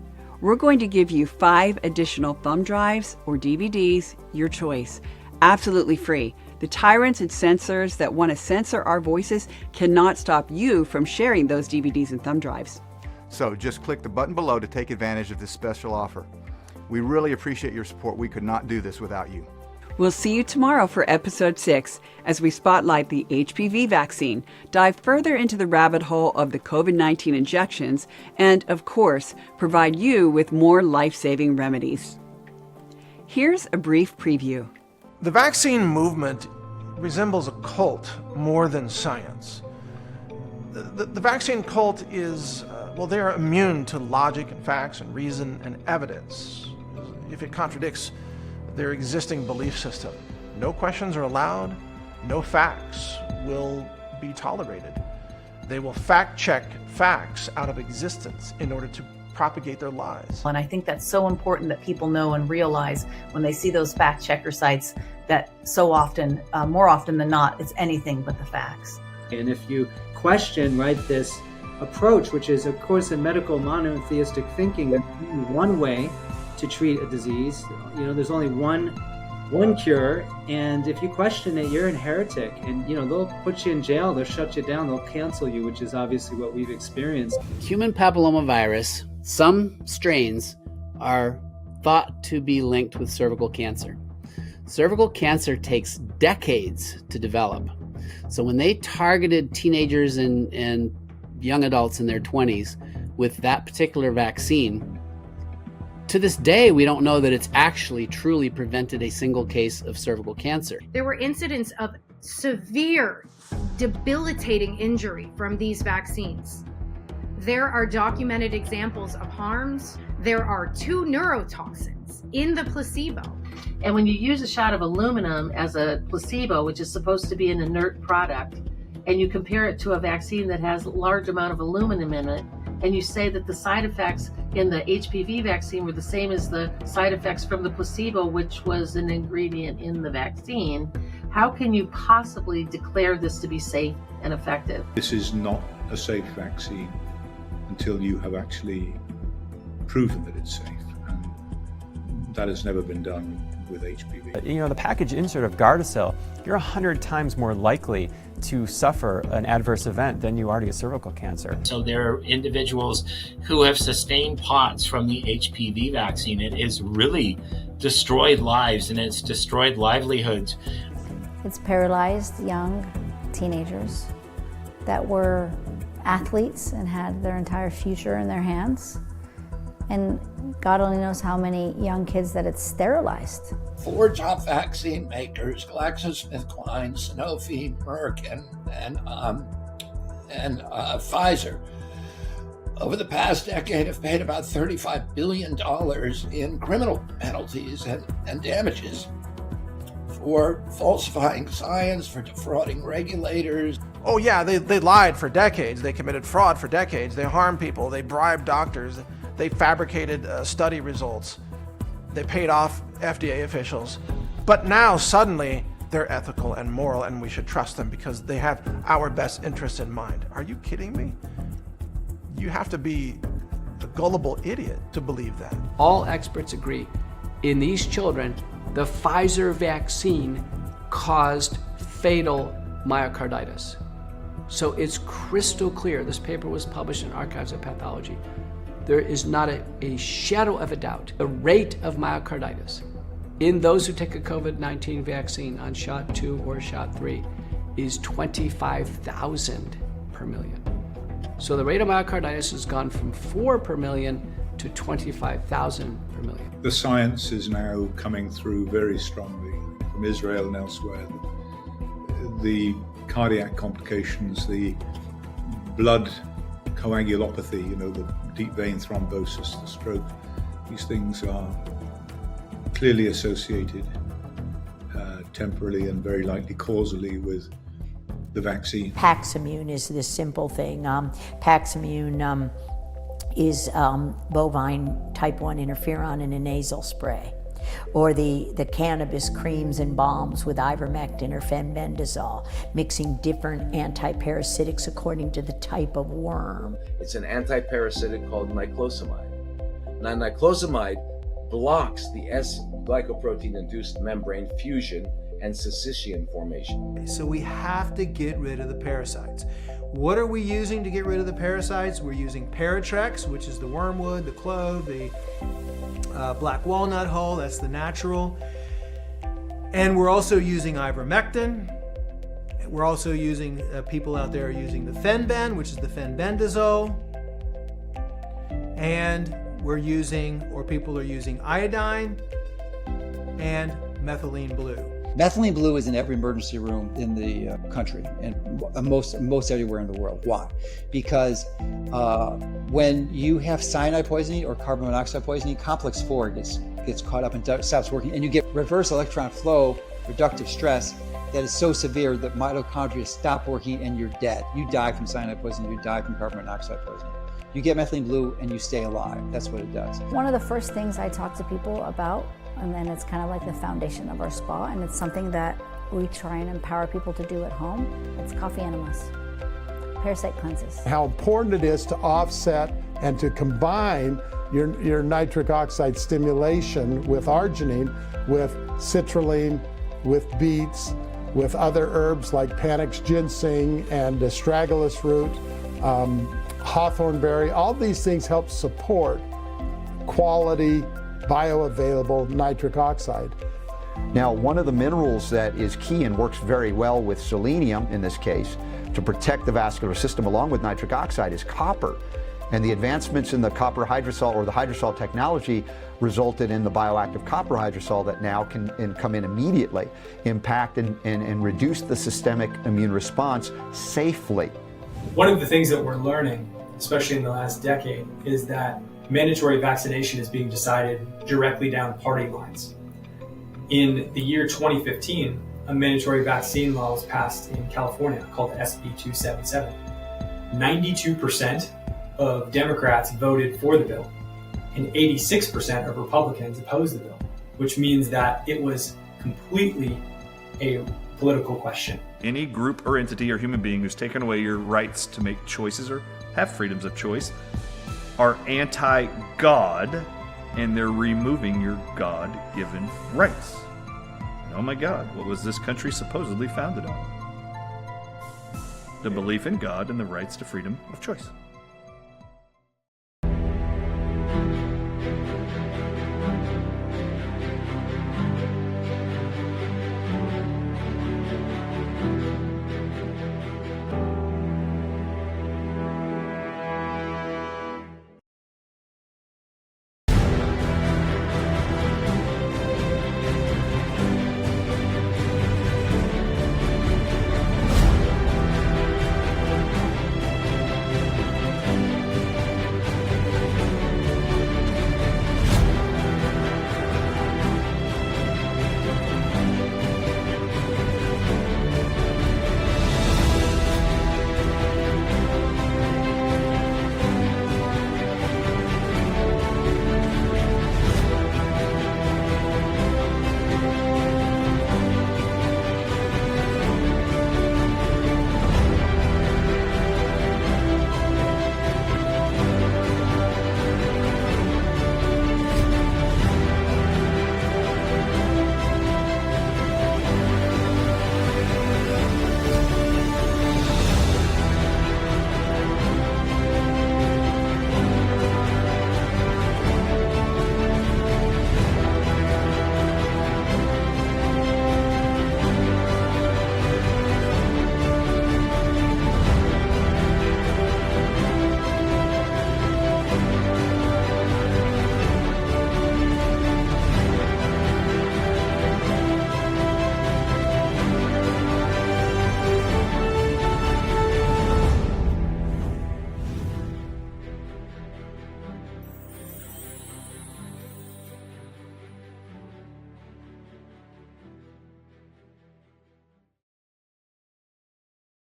we're going to give you 5 additional thumb drives or DVDs, your choice, absolutely free. The tyrants and censors that want to censor our voices cannot stop you from sharing those DVDs and thumb drives. So just click the button below to take advantage of this special offer. We really appreciate your support. We could not do this without you. We'll see you tomorrow for episode 6 as we spotlight the HPV vaccine, dive further into the rabbit hole of the COVID-19 injections, and, of course, provide you with more life-saving remedies. Here's a brief preview. The vaccine movement resembles a cult more than science. The vaccine cult is, they are immune to logic and facts and reason and evidence. If it contradicts their existing belief system, no questions are allowed, no facts will be tolerated. They will fact-check facts out of existence in order to propagate their lies. And I think that's so important that people know and realize when they see those fact checker sites that so often, more often than not, it's anything but the facts. And if you question, right, this approach, which is, of course, in medical monotheistic thinking, there's only one way to treat a disease. You know, there's only one cure, and if you question it, you're a heretic. And, you know, they'll put you in jail, they'll shut you down, they'll cancel you, which is obviously what we've experienced. Human papillomavirus, some strains are thought to be linked with cervical cancer. Cervical cancer takes decades to develop. So when they targeted teenagers and young adults in their 20s with that particular vaccine, to this day, we don't know that it's actually truly prevented a single case of cervical cancer. There were incidents of severe, debilitating injury from these vaccines. There are documented examples of harms. There are 2 neurotoxins in the placebo. And when you use a shot of aluminum as a placebo, which is supposed to be an inert product, and you compare it to a vaccine that has a large amount of aluminum in it, and you say that the side effects in the HPV vaccine were the same as the side effects from the placebo, which was an ingredient in the vaccine, how can you possibly declare this to be safe and effective? This is not a safe vaccine until you have actually proven that it's safe, and that has never been done with HPV. You know, the package insert of Gardasil, you're 100 times more likely to suffer an adverse event than you are to get cervical cancer. So there are individuals who have sustained POTS from the HPV vaccine. It has really destroyed lives and it's destroyed livelihoods. It's paralyzed young teenagers that were athletes and had their entire future in their hands. And God only knows how many young kids that it's sterilized. 4 top vaccine makers, GlaxoSmithKline, Sanofi, Merck, and Pfizer, over the past decade have paid about $35 billion in criminal penalties and damages for falsifying science, for defrauding regulators. Oh yeah, they lied for decades, they committed fraud for decades, they harmed people, they bribed doctors, they fabricated study results, they paid off FDA officials. But now suddenly they're ethical and moral and we should trust them because they have our best interests in mind. Are you kidding me? You have to be a gullible idiot to believe that. All experts agree, in these children, the Pfizer vaccine caused fatal myocarditis. So it's crystal clear. This paper was published in Archives of Pathology. There is not a shadow of a doubt. The rate of myocarditis in those who take a COVID-19 vaccine on shot 2 or shot 3 is 25,000 per million. So the rate of myocarditis has gone from 4 per million to 25,000 per million. The science is now coming through very strongly from Israel and elsewhere. The cardiac complications, the blood coagulopathy, you know, the deep vein thrombosis, the stroke, these things are clearly associated temporally and very likely causally with the vaccine. Paximune is this simple thing. Paximune is bovine type 1 interferon in a nasal spray. Or the cannabis creams and balms with ivermectin or fenbendazole, mixing different antiparasitics according to the type of worm. It's an antiparasitic called niclosamide. Now, niclosamide blocks the S-glycoprotein-induced membrane fusion and secession formation. So we have to get rid of the parasites. What are we using to get rid of the parasites? We're using Paratrex, which is the wormwood, the clove, the black walnut hull, that's the natural. And we're also using ivermectin. We're also using, people out there are using the fenben, which is the fenbendazole. And we're using, or people are using iodine and methylene blue. Methylene blue is in every emergency room in the country and most everywhere in the world. Why? Because when you have cyanide poisoning or carbon monoxide poisoning, complex 4 gets caught up and stops working, and you get reverse electron flow, reductive stress that is so severe that mitochondria stop working and you're dead. You die from cyanide poisoning, you die from carbon monoxide poisoning. You get methylene blue and you stay alive. That's what it does. One of the first things I talk to people about, and then it's kind of like the foundation of our spa, and it's something that we try and empower people to do at home. It's coffee enemas, parasite cleanses. How important it is to offset and to combine your nitric oxide stimulation with arginine, with citrulline, with beets, with other herbs like Panax ginseng and astragalus root, hawthorn berry. All these things help support quality, bioavailable nitric oxide. Now, one of the minerals that is key and works very well with selenium in this case to protect the vascular system along with nitric oxide is copper. And the advancements in the copper hydrosol or the hydrosol technology resulted in the bioactive copper hydrosol that now can come in immediately, impact and reduce the systemic immune response safely. One of the things that we're learning, especially in the last decade, is that mandatory vaccination is being decided directly down party lines. In the year 2015, a mandatory vaccine law was passed in California called SB 277. 92% of Democrats voted for the bill, and 86% of Republicans opposed the bill, which means that it was completely a political question. Any group or entity or human being who's taken away your rights to make choices or have freedoms of choice are anti-God, and they're removing your God-given rights. Oh my God, what was this country supposedly founded on? The belief in God and the rights to freedom of choice.